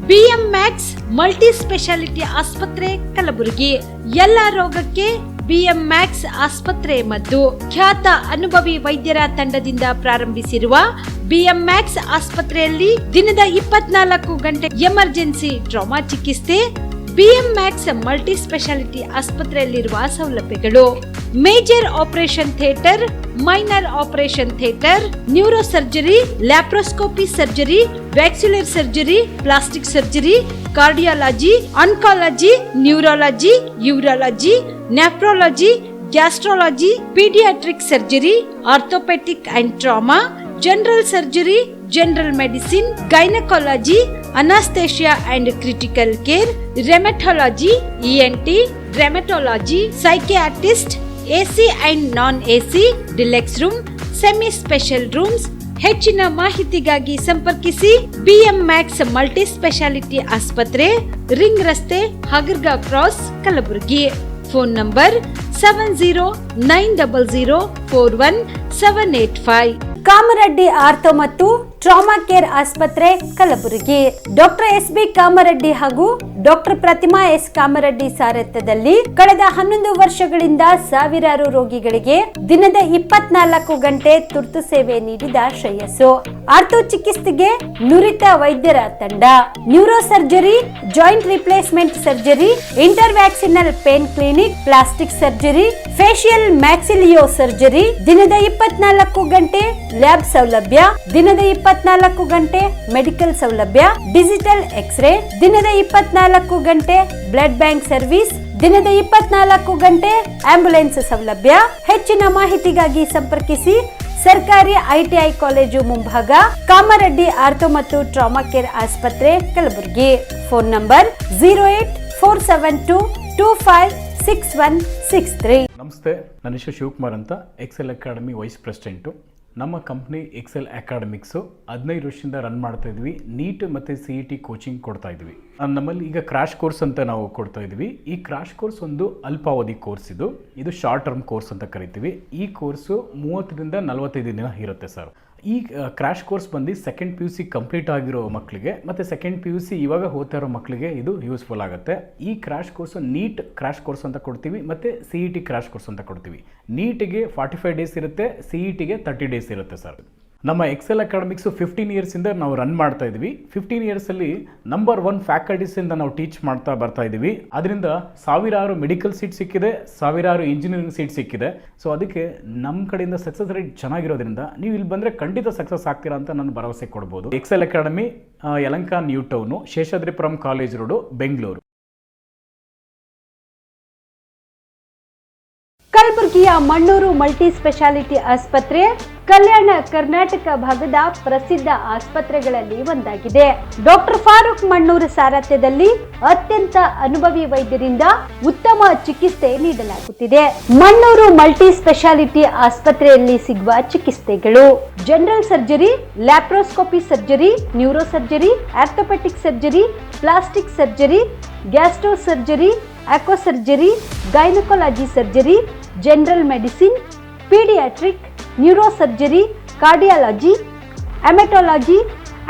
ಬಿಎಂಮ್ಯಾಕ್ಸ್ multi speciality ಆಸ್ಪತ್ರೆ ಕಲಬುರಗಿ. ಎಲ್ಲ ರೋಗಕ್ಕೆ ಬಿಎಂಮ್ಯಾಕ್ಸ್ ಆಸ್ಪತ್ರೆ ಮದ್ದು. ಖ್ಯಾತ ಅನುಭವಿ ವೈದ್ಯರ ತಂಡದಿಂದ ಪ್ರಾರಂಭಿಸಿರುವ ಬಿಎಂಮ್ಯಾಕ್ಸ್ ಆಸ್ಪತ್ರೆಯಲ್ಲಿ ದಿನದ 24 ಗಂಟೆ ಎಮರ್ಜೆನ್ಸಿ ಟ್ರಾಮಾ ಚಿಕಿತ್ಸೆ. ಬಿಎಂಮ್ಯಾಕ್ಸ್ ಮಲ್ಟಿ ಸ್ಪೆಷಾಲಿಟಿ ಆಸ್ಪತ್ರೆಯಲ್ಲಿರುವ ಸೌಲಭ್ಯಗಳು: major operation theatre, minor operation theatre, neuro surgery, laparoscopy surgery, ವ್ಯಾಕ್ಸ್ಯುಲರ್ surgery, plastic surgery, cardiology, oncology, neurology, urology, nephrology, gastrology, paediatric surgery, orthopaedic and trauma, general surgery, general medicine, gynaecology, anaesthesia and critical care, rheumatology, ENT, rheumatology, psychiatrist, AC and non AC, deluxe room, semi special rooms. ಹೆಚ್ಚಿನ ಮಾಹಿತಿಗಾಗಿ ಸಂಪರ್ಕಿಸಿ BM Max multi speciality ಆಸ್ಪತ್ರೆ, ring ರಸ್ತೆ, Hagarga cross, Kalaburagi. Phone number 7090041785. Kamareddy ortho ಮತ್ತು trauma care ಆಸ್ಪತ್ರೆ Kalaburagi. Doctor S B. Kamareddy ಹಾಗೂ doctor Pratima S. Kamareddy ಸಾರಥ್ಯದಲ್ಲಿ ಕಳೆದ 11 ವರ್ಷಗಳಿಂದ ಸಾವಿರಾರು ರೋಗಿಗಳಿಗೆ ದಿನದ 24 ಗಂಟೆ ತುರ್ತು ಸೇವೆ ನೀಡಿದ ಶ್ರೇಯಸ್ಸು. ಆರ್ಥೋ ಚಿಕಿತ್ಸೆಗೆ ನುರಿತ ವೈದ್ಯರ ತಂಡ. Neuro surgery, joint replacement surgery, interventional pain clinic, plastic surgery, facial maxillo surgery. ದಿನದ 24 ಗಂಟೆ ಲ್ಯಾಬ್ ಸೌಲಭ್ಯ. ದಿನದ 24 ಗಂಟೆ ಮೆಡಿಕಲ್ ಸೌಲಭ್ಯ. Digital X ray. ದಿನದ 24 ಗಂಟೆ ಬ್ಲಡ್ ಬ್ಯಾಂಕ್ ಸರ್ವಿಸ್. ದಿನದ 24 ಗಂಟೆ ಆಂಬ್ಯುಲೆನ್ಸ್ ಸೌಲಭ್ಯ. ಹೆಚ್ಚಿನ ಮಾಹಿತಿಗಾಗಿ ಸಂಪರ್ಕಿಸಿ ಸರ್ಕಾರಿ ಐಟಿಐ ಕಾಲೇಜು ಮುಂಭಾಗ, ಕಾಮರೆಡ್ಡಿ ಆರ್ಥೋ ಮತ್ತು ಟ್ರಾಮಾ ಕೇರ್ ಆಸ್ಪತ್ರೆ ಕಲಬುರಗಿ. Phone number 08472256163. ನಮಸ್ತೆ, ನನ್ನ ಹೆಸರು ಶಿವಕುಮಾರ್ ಅಂತ, ಎಕ್ಸೆಲ್ ಅಕಾಡೆಮಿ ವೈಸ್ ಪ್ರೆಸಿಡೆಂಟು. ನಮ್ಮ ಕಂಪ್ನಿ ಎಕ್ಸೆಲ್ ಅಕಾಡೆಮಿಕ್ಸು 15 ವರ್ಷದಿಂದ ರನ್ ಮಾಡ್ತಾ ಇದ್ವಿ. ನೀಟ್ ಮತ್ತು CET ಕೋಚಿಂಗ್ ಕೊಡ್ತಾ ಇದ್ವಿ. ನಮ್ಮಲ್ಲಿ ಈಗ ಕ್ರಾಶ್ ಕೋರ್ಸ್ ಅಂತ ನಾವು ಕೊಡ್ತಾ ಇದ್ವಿ. ಈ ಕ್ರಾಶ್ ಕೋರ್ಸ್ ಒಂದು ಅಲ್ಪಾವಧಿ ಕೋರ್ಸ್. ಇದು ಶಾರ್ಟ್ ಟರ್ಮ್ ಕೋರ್ಸ್ ಅಂತ ಕರಿತೀವಿ. ಈ ಕೋರ್ಸು 30ರಿಂದ 45 ದಿನ ಇರುತ್ತೆ ಸರ್. ಈ ಕ್ರಾಶ್ ಕೋರ್ಸ್ ಬಂದು ಸೆಕೆಂಡ್ PUC ಕಂಪ್ಲೀಟ್ ಆಗಿರೋ ಮಕ್ಕಳಿಗೆ ಮತ್ತು ಸೆಕೆಂಡ್ PUC ಇವಾಗ ಓದ್ತಾ ಇರೋ ಮಕ್ಕಳಿಗೆ ಇದು ಯೂಸ್ಫುಲ್ ಆಗುತ್ತೆ. ಈ crash course NEET crash course ಅಂತ ಕೊಡ್ತೀವಿ ಮತ್ತು CET ಕ್ರಾಶ್ ಕೋರ್ಸ್ ಅಂತ ಕೊಡ್ತೀವಿ. ನೀಟಿಗೆ 45 ಡೇಸ್ ಇರುತ್ತೆ, CETಗೆ 30 ಡೇಸ್ ಇರುತ್ತೆ ಸರ್. ನಮ್ಮ ಎಕ್ಸೆಲ್ ಅಕಾಡೆಮಿಕ್ಸು 15 ಇಯರ್ಸಿಂದ ನಾವು ರನ್ ಮಾಡ್ತಾ ಇದ್ವಿ. 15 ಇಯರ್ಸಲ್ಲಿ ನಂಬರ್ 1 ಫ್ಯಾಕಲ್ಟೀಸಿಂದ ನಾವು ಟೀಚ್ ಮಾಡ್ತಾ ಬರ್ತಾ ಇದ್ದೀವಿ. ಅದರಿಂದ ಸಾವಿರಾರು ಮೆಡಿಕಲ್ ಸೀಟ್ ಸಿಕ್ಕಿದೆ, ಸಾವಿರಾರು ಇಂಜಿನಿಯರಿಂಗ್ ಸೀಟ್ ಸಿಕ್ಕಿದೆ. ಸೊ ಅದಕ್ಕೆ ನಮ್ಮ ಕಡೆಯಿಂದ ಸಕ್ಸಸ್ ರೇಟ್ ಚೆನ್ನಾಗಿರೋದ್ರಿಂದ ನೀವು ಇಲ್ಲಿ ಬಂದರೆ ಖಂಡಿತ ಸಕ್ಸಸ್ ಆಗ್ತೀರಾ ಅಂತ ನಾನು ಭರವಸೆ ಕೊಡ್ಬೋದು. Excel academy Yelahanka new town, Seshadripuram college road, Bengaluru. ಕಲಬುರಗಿಯ ಮಣ್ಣೂರು ಮಲ್ಟಿ ಸ್ಪೆಷಾಲಿಟಿ ಆಸ್ಪತ್ರೆ ಕಲ್ಯಾಣ ಕರ್ನಾಟಕ ಭಾಗದ ಪ್ರಸಿದ್ಧ ಆಸ್ಪತ್ರೆಗಳಲ್ಲಿ ಒಂದಾಗಿದೆ. ಡಾಕ್ಟರ್ ಫಾರೂಕ್ ಮಣ್ಣೂರು ಸಾರಥ್ಯದಲ್ಲಿ ಅತ್ಯಂತ ಅನುಭವಿ ವೈದ್ಯರಿಂದ ಉತ್ತಮ ಚಿಕಿತ್ಸೆ ನೀಡಲಾಗುತ್ತಿದೆ. ಮಣ್ಣೂರು ಮಲ್ಟಿ ಸ್ಪೆಷಾಲಿಟಿ ಆಸ್ಪತ್ರೆಯಲ್ಲಿ ಸಿಗುವ ಚಿಕಿತ್ಸೆಗಳು: general surgery, laparoscopy surgery, neuro surgery, orthopaedic surgery, plastic surgery, gastro surgery, ಆಕ್ವಾ surgery, gynaecology surgery, general medicine, paediatric, neuro surgery, cardiology, haematology,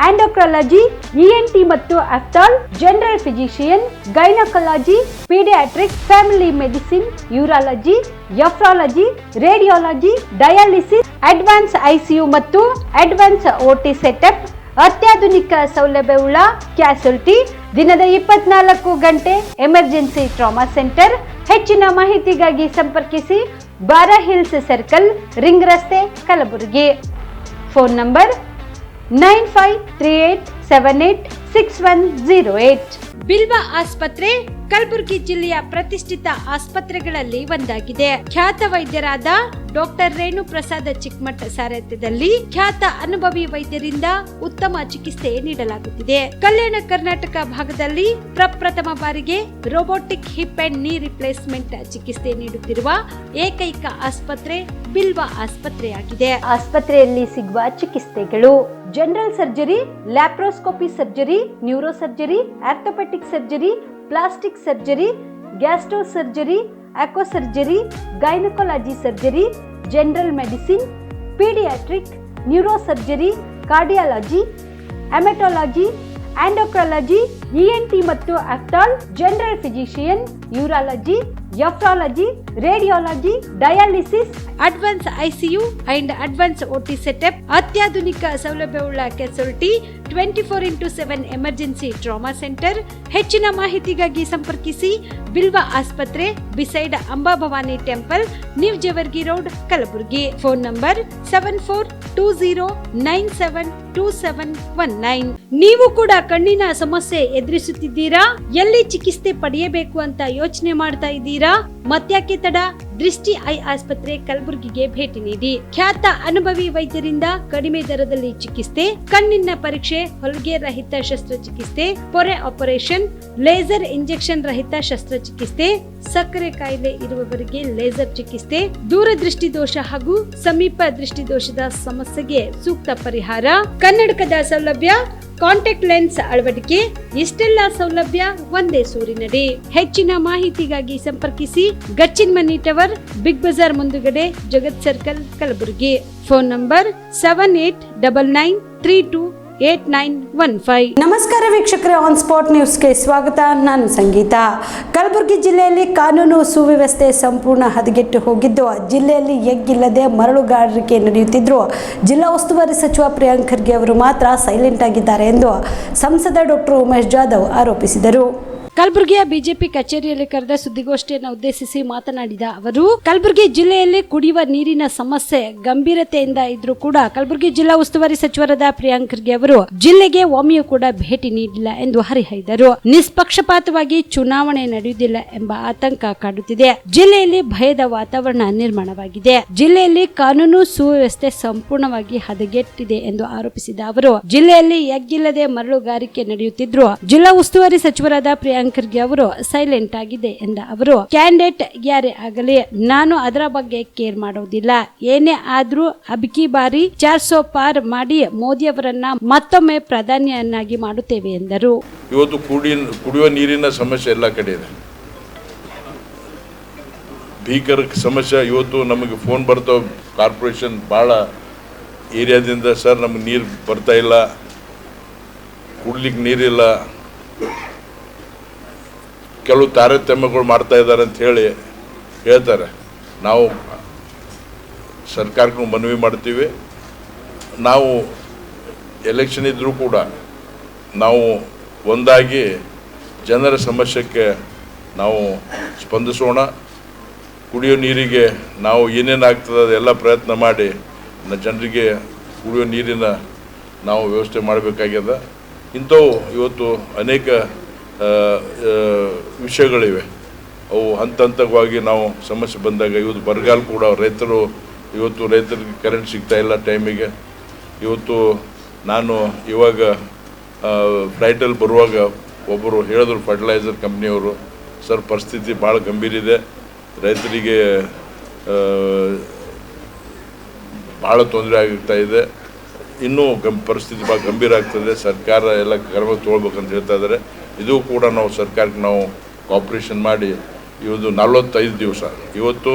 endocrinology, ENT ಮತ್ತು ophthal, general physician, gynaecology, paediatric, family medicine, urology, nephrology, radiology, dialysis, advance ICU ಮತ್ತು advance OT setup, ಅತ್ಯಾಧುನಿಕ ಸೌಲಭ್ಯವುಳ್ಳ ಕ್ಯಾಸುಲಿಟಿ, ದಿನದ 24 ಗಂಟೆ emergency trauma centre. ಹೆಚ್ಚಿನ ಮಾಹಿತಿಗಾಗಿ ಸಂಪರ್ಕಿಸಿ ಬಾರಾ hills circle, ring ರಸ್ತೆ, ಕಲಬುರಗಿ. Phone number 9538786108. ಬಿಲ್ವಾ ಆಸ್ಪತ್ರೆ ಕಲಬುರಗಿ ಜಿಲ್ಲೆಯ ಪ್ರತಿಷ್ಠಿತ ಆಸ್ಪತ್ರೆಗಳಲ್ಲಿ ಒಂದಾಗಿದೆ. ಖ್ಯಾತ ವೈದ್ಯರಾದ ಡಾಕ್ಟರ್ ರೇಣು ಪ್ರಸಾದ್ ಚಿಕ್ಕಮಠ ಸಾರಥ್ಯದಲ್ಲಿ ಖ್ಯಾತ ಅನುಭವಿ ವೈದ್ಯರಿಂದ ಉತ್ತಮ ಚಿಕಿತ್ಸೆ ನೀಡಲಾಗುತ್ತಿದೆ. ಕಲ್ಯಾಣ ಕರ್ನಾಟಕ ಭಾಗದಲ್ಲಿ ಪ್ರಪ್ರಥಮ ಬಾರಿಗೆ robotic hip and knee replacement ಚಿಕಿತ್ಸೆ ನೀಡುತ್ತಿರುವ ಏಕೈಕ ಆಸ್ಪತ್ರೆ ಬಿಲ್ವಾ ಆಸ್ಪತ್ರೆಯಾಗಿದೆ. ಆಸ್ಪತ್ರೆಯಲ್ಲಿ ಸಿಗುವ ಚಿಕಿತ್ಸೆಗಳು: general surgery, laparoscopy surgery, neuro surgery, orthopaedic surgery, plastic surgery, gastro surgery, ಆಕ್ವಾ surgery, gynaecology surgery, general medicine, paediatric, neuro surgery, cardiology, haematology, endocrinology, ENT ಮತ್ತು ophthal, general physician, urology, nephrology, radiology, dialysis, advance ICU and advance OT setup, ಅತ್ಯಾಧುನಿಕ ಸೌಲಭ್ಯವುಳ್ಳ casualty, 24x7 emergency trauma centre. ಹೆಚ್ಚಿನ ಮಾಹಿತಿಗಾಗಿ ಸಂಪರ್ಕಿಸಿ ಬಿಲ್ವ ಆಸ್ಪತ್ರೆ, beside Amba Bhavani temple, new Jewargi road, Kalaburagi. Phone number 7420972719. ನೀವು ಕೂಡ ಕಣ್ಣಿನ ಸಮಸ್ಯೆ ಎದುರಿಸುತ್ತಿದ್ದೀರಾ? ಎಲ್ಲಿ ಚಿಕಿತ್ಸೆ ಪಡೆಯಬೇಕು ಅಂತ ಯೋಚನೆ ಮಾಡ್ತಾ ಇದ್ದೀರಾ? ಮತ್ಯಾಕೆ ತಡ? ದೃಷ್ಟಿ ಐ ಆಸ್ಪತ್ರೆ ಕಲಬುರಗಿಗೆ ಭೇಟಿ ನೀಡಿ. ಖ್ಯಾತ ಅನುಭವಿ ವೈದ್ಯರಿಂದ ಕಡಿಮೆ ದರದಲ್ಲಿ ಚಿಕಿತ್ಸೆ, ಕಣ್ಣಿನ ಪರೀಕ್ಷೆ, ಹೊಲಿಗೆ ರಹಿತ ಶಸ್ತ್ರಚಿಕಿತ್ಸೆ, ಪೊರೆ ಆಪರೇಷನ್, ಲೇಸರ್ ಇಂಜೆಕ್ಷನ್ ರಹಿತ ಶಸ್ತ್ರಚಿಕಿತ್ಸೆ, ಸಕ್ಕರೆ ಕಾಯಿಲೆ ಇರುವವರಿಗೆ ಲೇಸರ್ ಚಿಕಿತ್ಸೆ, ದೂರದೃಷ್ಟಿ ದೋಷ ಹಾಗೂ ಸಮೀಪ ದೃಷ್ಟಿ ದೋಷದ ಸಮಸ್ಯೆಗೆ ಸೂಕ್ತ ಪರಿಹಾರ, ಕನ್ನಡಕದ ಸೌಲಭ್ಯ, ಕಾಂಟ್ಯಾಕ್ಟ್ ಲೆನ್ಸ್ ಅಳವಡಿಕೆ, ಇಷ್ಟೆಲ್ಲ ಸೌಲಭ್ಯ ಒಂದೇ ಸೂರಿನಡಿ. ಹೆಚ್ಚಿನ ಮಾಹಿತಿಗಾಗಿ ಸಂಪರ್ಕಿಸಿ Gachchin Mani tower, big bazaar ಮುಂದುಗಡೆ, Jagat circle, Kalaburagi. Phone number 7899328915. ನಮಸ್ಕಾರ ವೀಕ್ಷಕರೇ, ಆನ್ ಸ್ಪಾಟ್ ನ್ಯೂಸ್ಗೆ ಸ್ವಾಗತ. ನಾನು ಸಂಗೀತ. ಕಲಬುರಗಿ ಜಿಲ್ಲೆಯಲ್ಲಿ ಕಾನೂನು ಸುವ್ಯವಸ್ಥೆ ಸಂಪೂರ್ಣ ಹದಗೆಟ್ಟು ಹೋಗಿದ್ದು, ಜಿಲ್ಲೆಯಲ್ಲಿ ಎಗ್ಗಿಲ್ಲದೆ ಮರಳುಗಾರಿಕೆ ನಡೆಯುತ್ತಿದ್ರು ಜಿಲ್ಲಾ ಉಸ್ತುವಾರಿ ಸಚಿವ ಪ್ರಿಯಾಂಕ್ ಖರ್ಗೆ ಅವರು ಮಾತ್ರ ಸೈಲೆಂಟ್ ಆಗಿದ್ದಾರೆ ಎಂದು ಸಂಸದ ಡಾಕ್ಟರ್ ಉಮೇಶ್ ಜಾಧವ್ ಆರೋಪಿಸಿದರು. ಕಲಬುರಗಿಯ ಬಿಜೆಪಿ ಕಚೇರಿಯಲ್ಲಿ ಕರೆದ ಸುದ್ದಿಗೋಷ್ಠಿಯನ್ನು ಉದ್ದೇಶಿಸಿ ಮಾತನಾಡಿದ ಅವರು, ಕಲಬುರಗಿ ಜಿಲ್ಲೆಯಲ್ಲಿ ಕುಡಿಯುವ ನೀರಿನ ಸಮಸ್ಯೆ ಗಂಭೀರತೆಯಿಂದ ಇದ್ರೂ ಕೂಡ ಕಲಬುರಗಿ ಜಿಲ್ಲಾ ಉಸ್ತುವಾರಿ ಸಚಿವರಾದ ಪ್ರಿಯಾಂಕ್ ಖರ್ಗೆ ಅವರು ಜಿಲ್ಲೆಗೆ ಒಮ್ಮೆಯೂ ಕೂಡ ಭೇಟಿ ನೀಡಿಲ್ಲ ಎಂದು ಹರಿಹಾಯ್ದರು. ನಿಷ್ಪಕ್ಷಪಾತವಾಗಿ ಚುನಾವಣೆ ನಡೆಯುವುದಿಲ್ಲ ಎಂಬ ಆತಂಕ ಕಾಡುತ್ತಿದೆ. ಜಿಲ್ಲೆಯಲ್ಲಿ ಭಯದ ವಾತಾವರಣ ನಿರ್ಮಾಣವಾಗಿದೆ. ಜಿಲ್ಲೆಯಲ್ಲಿ ಕಾನೂನು ಸುವ್ಯವಸ್ಥೆ ಸಂಪೂರ್ಣವಾಗಿ ಹದಗೆಟ್ಟಿದೆ ಎಂದು ಆರೋಪಿಸಿದ ಅವರು, ಜಿಲ್ಲೆಯಲ್ಲಿ ಎಗ್ಗಿಲ್ಲದೆ ಮರಳುಗಾರಿಕೆ ನಡೆಯುತ್ತಿದ್ರು ಜಿಲ್ಲಾ ಉಸ್ತುವಾರಿ ಸಚಿವರಾದ ಪ್ರಿಯಾಂಕ್ ಖರ್ಗೆ ಅವರು ಸೈಲೆಂಟ್ ಆಗಿದೆ ಎಂದ ಅವರು, ಕ್ಯಾಂಡಿಡೇಟ್ ಯಾರೇ ಆಗಲಿ ನಾನು ಅದರ ಬಗ್ಗೆ ಕೇರ್ ಮಾಡೋದಿಲ್ಲ. ಏನೇ ಆದ್ರೂ ಅಬ್ಕಿ ಬಾರಿ 400 ಪಾರ್ ಮಾಡಿ ಮೋದಿ ಅವರನ್ನ ಮತ್ತೊಮ್ಮೆ ಪ್ರಧಾನಿಯನ್ನಾಗಿ ಮಾಡುತ್ತೇವೆ ಎಂದರು. ಇವತ್ತು ಕುಡಿಯುವ ನೀರಿನ ಸಮಸ್ಯೆ ಎಲ್ಲ ಕಡೆ ಇದೆ. ಭೀಕರ ಸಮಸ್ಯೆ. ಇವತ್ತು ನಮಗೆ ಫೋನ್ ಬರ್ತಾವ ಕಾರ್ಪೊರೇಷನ್ ಭಾಳ ಏರಿಯಾದಿಂದ, ಸರ್ ನಮಗೆ ನೀರು ಬರ್ತಾ ಇಲ್ಲ, ಕುಡ್ಲಿಕ್ಕೆ ನೀರಿಲ್ಲ, ಕೆಲವು ತಾರತಮ್ಯಗಳು ಮಾಡ್ತಾ ಇದ್ದಾರೆ ಅಂತ ಹೇಳ್ತಾರೆ. ನಾವು ಸರ್ಕಾರಕ್ಕೂ ಮನವಿ ಮಾಡ್ತೀವಿ. ನಾವು ಎಲೆಕ್ಷನ್ ಇದ್ದರೂ ಕೂಡ ನಾವು ಒಂದಾಗಿ ಜನರ ಸಮಸ್ಯೆಗೆ ನಾವು ಸ್ಪಂದಿಸೋಣ. ಕುಡಿಯೋ ನೀರಿಗೆ ನಾವು ಏನೇನಾಗ್ತದೆ ಅದೆಲ್ಲ ಪ್ರಯತ್ನ ಮಾಡಿ ಜನರಿಗೆ ಕುಡಿಯೋ ನೀರಿನ ನಾವು ವ್ಯವಸ್ಥೆ ಮಾಡಬೇಕಾಗ್ಯದ. ಇಂಥವು ಇವತ್ತು ಅನೇಕ ವಿಷಯಗಳಿವೆ. ಅವು ಹಂತ ಹಂತವಾಗಿ ನಾವು ಸಮಸ್ಯೆ ಬಂದಾಗ ಇವತ್ತು ಬರಗಾಲ ಕೂಡ ರೈತರಿಗೆ ಕರೆಂಟ್ ಸಿಗ್ತಾ ಇಲ್ಲ ಟೈಮಿಗೆ. ಇವತ್ತು ನಾನು ಇವಾಗ ಫ್ಲೈಟಲ್ಲಿ ಬರುವಾಗ ಒಬ್ಬರು ಹೇಳಿದ್ರು ಫರ್ಟಿಲೈಸರ್ ಕಂಪ್ನಿಯವರು, ಸರ್ ಪರಿಸ್ಥಿತಿ ಭಾಳ ಗಂಭೀರ ಇದೆ, ರೈತರಿಗೆ ಭಾಳ ತೊಂದರೆ ಆಗ್ತಾ ಇದೆ, ಇನ್ನೂ ಪರಿಸ್ಥಿತಿ ಭಾಳ ಗಂಭೀರ ಆಗ್ತದೆ, ಸರ್ಕಾರ ಎಲ್ಲ ಕ್ರಮ ತೊಗೊಳ್ಬೇಕಂತ ಹೇಳ್ತಾ ಇದ್ದಾರೆ. ಇದು ಕೂಡ ನಾವು ಸರ್ಕಾರಕ್ಕೆ ನಾವು ಕೋಆಪ್ರೇಷನ್ ಮಾಡಿ ಇವತ್ತು 45 ದಿವಸ, ಇವತ್ತು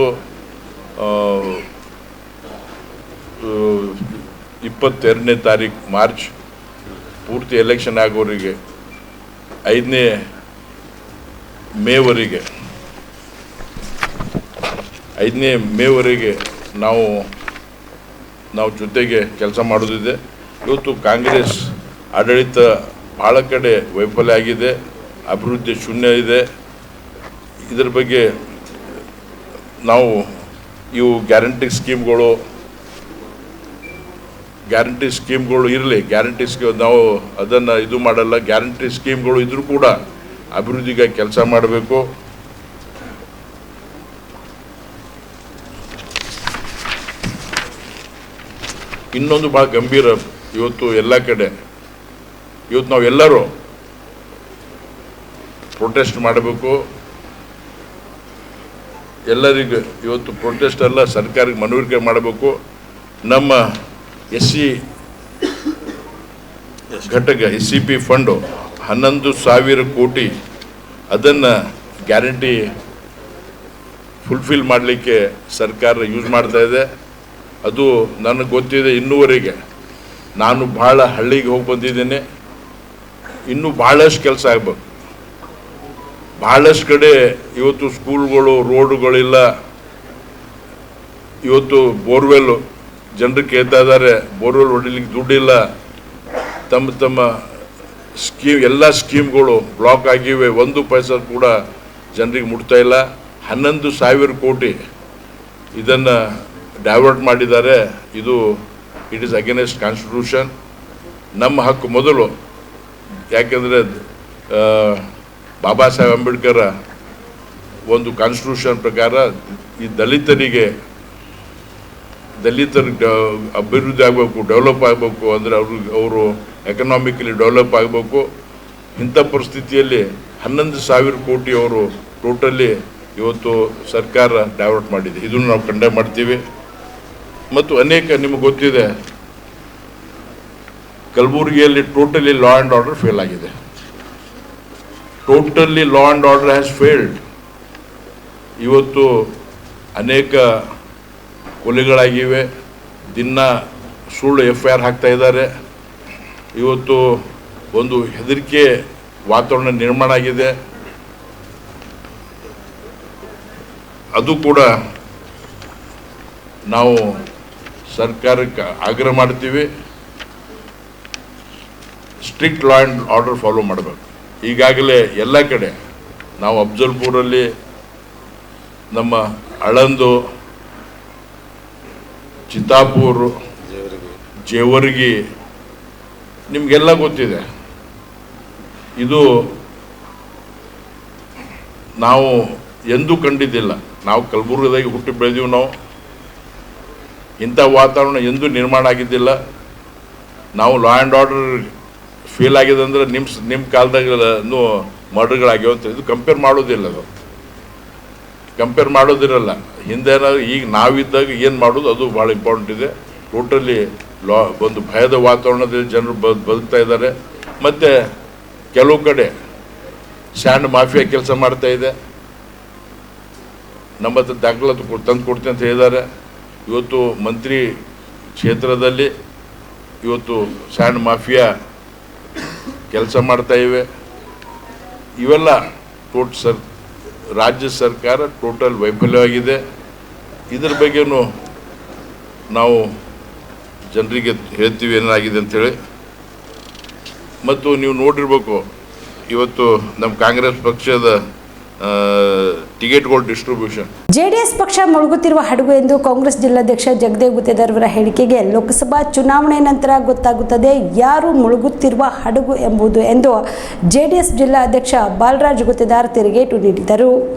22ನೇ ತಾರೀಕು ಮಾರ್ಚ್ ಪೂರ್ತಿ ಎಲೆಕ್ಷನ್ ಆಗೋರಿಗೆ 5ನೇ ಮೇವರೆಗೆ ನಾವು ಜೊತೆಗೆ ಕೆಲಸ ಮಾಡೋದಿದೆ. ಇವತ್ತು ಕಾಂಗ್ರೆಸ್ ಆಡಳಿತ ಭಾಳ ಕಡೆ ವೈಫಲ್ಯ ಆಗಿದೆ, ಅಭಿವೃದ್ಧಿ ಶೂನ್ಯ ಇದೆ. ಇದರ ಬಗ್ಗೆ ನಾವು ಇವು ಗ್ಯಾರಂಟಿ ಸ್ಕೀಮ್ಗಳು ಇರಲಿ, ನಾವು ಅದನ್ನು ಇದು ಮಾಡಲ್ಲ. ಗ್ಯಾರಂಟಿ ಸ್ಕೀಮ್ಗಳು ಇದ್ರೂ ಕೂಡ ಅಭಿವೃದ್ಧಿಗಾಗಿ ಕೆಲಸ ಮಾಡಬೇಕು. ಇನ್ನೊಂದು ಭಾಳ ಗಂಭೀರ ಇವತ್ತು ಎಲ್ಲ ಕಡೆ ಇವತ್ತು ನಾವೆಲ್ಲರೂ ಪ್ರೊಟೆಸ್ಟ್ ಮಾಡಬೇಕು. ಎಲ್ಲರಿಗೂ ಇವತ್ತು ಪ್ರೊಟೆಸ್ಟ್ ಅಲ್ಲ, ಸರ್ಕಾರಕ್ಕೆ ಮನವರಿಕೆ ಮಾಡಬೇಕು. ನಮ್ಮ SC ಘಟಕ SCP ಫಂಡು 11,000 ಕೋಟಿ ಅದನ್ನು ಗ್ಯಾರಂಟಿ ಫುಲ್ಫಿಲ್ ಮಾಡಲಿಕ್ಕೆ ಸರ್ಕಾರ ಯೂಸ್ ಮಾಡ್ತಾ ಇದೆ. ಅದು ನನಗೆ ಗೊತ್ತಿದೆ. ಇನ್ನೂವರೆಗೆ ನಾನು ಭಾಳ ಹಳ್ಳಿಗೆ ಹೋಗಿ ಬಂದಿದ್ದೇನೆ. ಇನ್ನೂ ಭಾಳಷ್ಟು ಕೆಲಸ ಆಗ್ಬೇಕು. ಭಾಳಷ್ಟು ಕಡೆ ಇವತ್ತು ಸ್ಕೂಲ್ಗಳು, ರೋಡುಗಳಿಲ್ಲ. ಇವತ್ತು ಬೋರ್ವೆಲ್ಲು ಜನರು ಕೇಳ್ತಾ ಇದ್ದಾರೆ, ಬೋರ್ವೆಲ್ ಹೊಡಿಲಿಕ್ಕೆ ದುಡ್ಡಿಲ್ಲ. ತಮ್ಮ ಎಲ್ಲ ಸ್ಕೀಮ್ಗಳು ಬ್ಲಾಕ್ ಆಗಿವೆ. 1 ಪೈಸೆ ಕೂಡ ಜನರಿಗೆ ಮುಟ್ತಾ ಇಲ್ಲ. 11,000 ಕೋಟಿ ಇದನ್ನು ಡೈವರ್ಟ್ ಮಾಡಿದ್ದಾರೆ. ಇದು ಇಟ್ ಈಸ್ ಅಗೇನೆಸ್ಟ್ ಕಾನ್ಸ್ಟಿಟ್ಯೂಷನ್. ನಮ್ಮ ಹಕ್ಕು ಮೊದಲು, ಯಾಕೆಂದರೆ ಬಾಬಾ ಸಾಹೇಬ್ ಅಂಬೇಡ್ಕರ್ ಒಂದು ಕಾನ್ಸ್ಟಿಟ್ಯೂಷನ್ ಪ್ರಕಾರ ಈ ದಲಿತರಿಗೆ ಅಭಿವೃದ್ಧಿ ಆಗಬೇಕು, ಡೆವಲಪ್ ಆಗಬೇಕು, ಅಂದರೆ ಅವರು ಎಕನಾಮಿಕಲಿ ಡೆವಲಪ್ ಆಗಬೇಕು. ಇಂಥ ಪರಿಸ್ಥಿತಿಯಲ್ಲಿ 11,000 ಕೋಟಿ ಅವರು ಟೋಟಲಿ ಇವತ್ತು ಸರ್ಕಾರ ಡೈವರ್ಟ್ ಮಾಡಿದೆ. ಇದನ್ನು ನಾವು ಕಂಡೆಮ್ ಮಾಡ್ತೀವಿ. ಮತ್ತು ಅನೇಕ ನಿಮಗೆ ಗೊತ್ತಿದೆ, ಕಲಬುರಗಿಯಲ್ಲಿ totally law and order fail ಆಗಿದೆ. Totally law and order has failed. ಇವತ್ತು ಅನೇಕ ಕೊಲೆಗಳಾಗಿವೆ. ದಿನ ಸುಳ್ಳು FIR ಹಾಕ್ತಾ ಇದ್ದಾರೆ. ಇವತ್ತು ಒಂದು ಹೆದರಿಕೆ ವಾತಾವರಣ ನಿರ್ಮಾಣ ಆಗಿದೆ. ಅದು ಕೂಡ ನಾವು ಸರ್ಕಾರಕ್ಕೆ ಆಗ್ರಹ ಮಾಡ್ತೀವಿ, strict law and order follow ಮಾಡಬೇಕು. ಈಗಾಗಲೇ ಎಲ್ಲ ಕಡೆ ನಾವು ಅಫ್ಜಲ್ಪುರಲ್ಲಿ, ನಮ್ಮ ಆಳಂದು, ಚಿತ್ತಾಪುರ, ಜೇವರ್ಗಿ ನಿಮಗೆಲ್ಲ ಗೊತ್ತಿದೆ. ಇದು ನಾವು ಎಂದೂ ಕಂಡಿದ್ದಿಲ್ಲ. ನಾವು ಕಲಬುರ್ಗಿದಾಗಿ ಹುಟ್ಟಿ ಬೆಳೆದೀವಿ. ನಾವು ಇಂಥ ವಾತಾವರಣ ಎಂದೂ ನಿರ್ಮಾಣ ಆಗಿದ್ದಿಲ್ಲ. ನಾವು ಲಾ ಆ್ಯಂಡ್ ಆರ್ಡರ್ ಫೇಲ್ ಆಗಿದೆ ಅಂದರೆ ನಿಮ್ಮ ಕಾಲದಾಗೂ ಮರ್ಡರ್ಗಳಾಗ್ಯಾವ ಅಂತ ಇದು ಕಂಪೇರ್ ಮಾಡೋದಿಲ್ಲ. ಅದು ಕಂಪೇರ್ ಮಾಡೋದಿರಲ್ಲ. ಹಿಂದೇನಾದ್ರು ಈಗ ನಾವಿದ್ದಾಗ ಏನು ಮಾಡೋದು ಅದು ಭಾಳ ಇಂಪಾರ್ಟೆಂಟ್ ಇದೆ. ಟೋಟಲಿ ಒಂದು ಭಯದ ವಾತಾವರಣದಲ್ಲಿ ಜನರು ಬದುಕ್ತಾ ಇದ್ದಾರೆ. ಮತ್ತು ಕೆಲವು ಕಡೆ ಸ್ಯಾಂಡ್ ಮಾಫಿಯಾ ಕೆಲಸ ಮಾಡ್ತಾ ಇದೆ. ನಮ್ಮ ಹತ್ರ ದಾಖಲಾತಿ ತಂದು ಕೊಡ್ತೀನಿ ಅಂತ ಹೇಳಿದ್ದಾರೆ. ಇವತ್ತು ಮಂತ್ರಿ ಕ್ಷೇತ್ರದಲ್ಲಿ ಇವತ್ತು ಸ್ಯಾಂಡ್ ಮಾಫಿಯಾ ಕೆಲಸ ಮಾಡ್ತಾ ಇವೆ. ಇವೆಲ್ಲ ರಾಜ್ಯ ಸರ್ಕಾರ ಟೋಟಲ್ ವೈಫಲ್ಯವಾಗಿದೆ. ಇದ್ರ ಬಗ್ಗೆನೂ ನಾವು ಜನರಿಗೆ ಹೇಳ್ತೀವಿ ಏನಾಗಿದೆ ಅಂಥೇಳಿ. ಮತ್ತು ನೀವು ನೋಡಿರ್ಬೇಕು, ಇವತ್ತು ನಮ್ಮ ಕಾಂಗ್ರೆಸ್ ಪಕ್ಷದ ಟಿಕೆಟ್ಗಳ ಡಿಸ್ಟ್ರಿಬ್ಯೂಷನ್. ಜೆಡಿಎಸ್ ಪಕ್ಷ ಮುಳುಗುತ್ತಿರುವ ಹಡಗು ಎಂದು ಕಾಂಗ್ರೆಸ್ ಜಿಲ್ಲಾಧ್ಯಕ್ಷ ಜಗದೇವ್ ಗುತ್ತೇದಾರ್ ಅವರ ಹೇಳಿಕೆಗೆ ಲೋಕಸಭಾ ಚುನಾವಣೆ ನಂತರ ಗೊತ್ತಾಗುತ್ತದೆ ಯಾರು ಮುಳುಗುತ್ತಿರುವ ಹಡಗು ಎಂಬುದು ಎಂದು ಜೆಡಿಎಸ್ ಜಿಲ್ಲಾಧ್ಯಕ್ಷ ಬಾಲರಾಜ್ ಗುತ್ತೇದಾರ್ ತಿರುಗೇಟು ನೀಡಿದರು.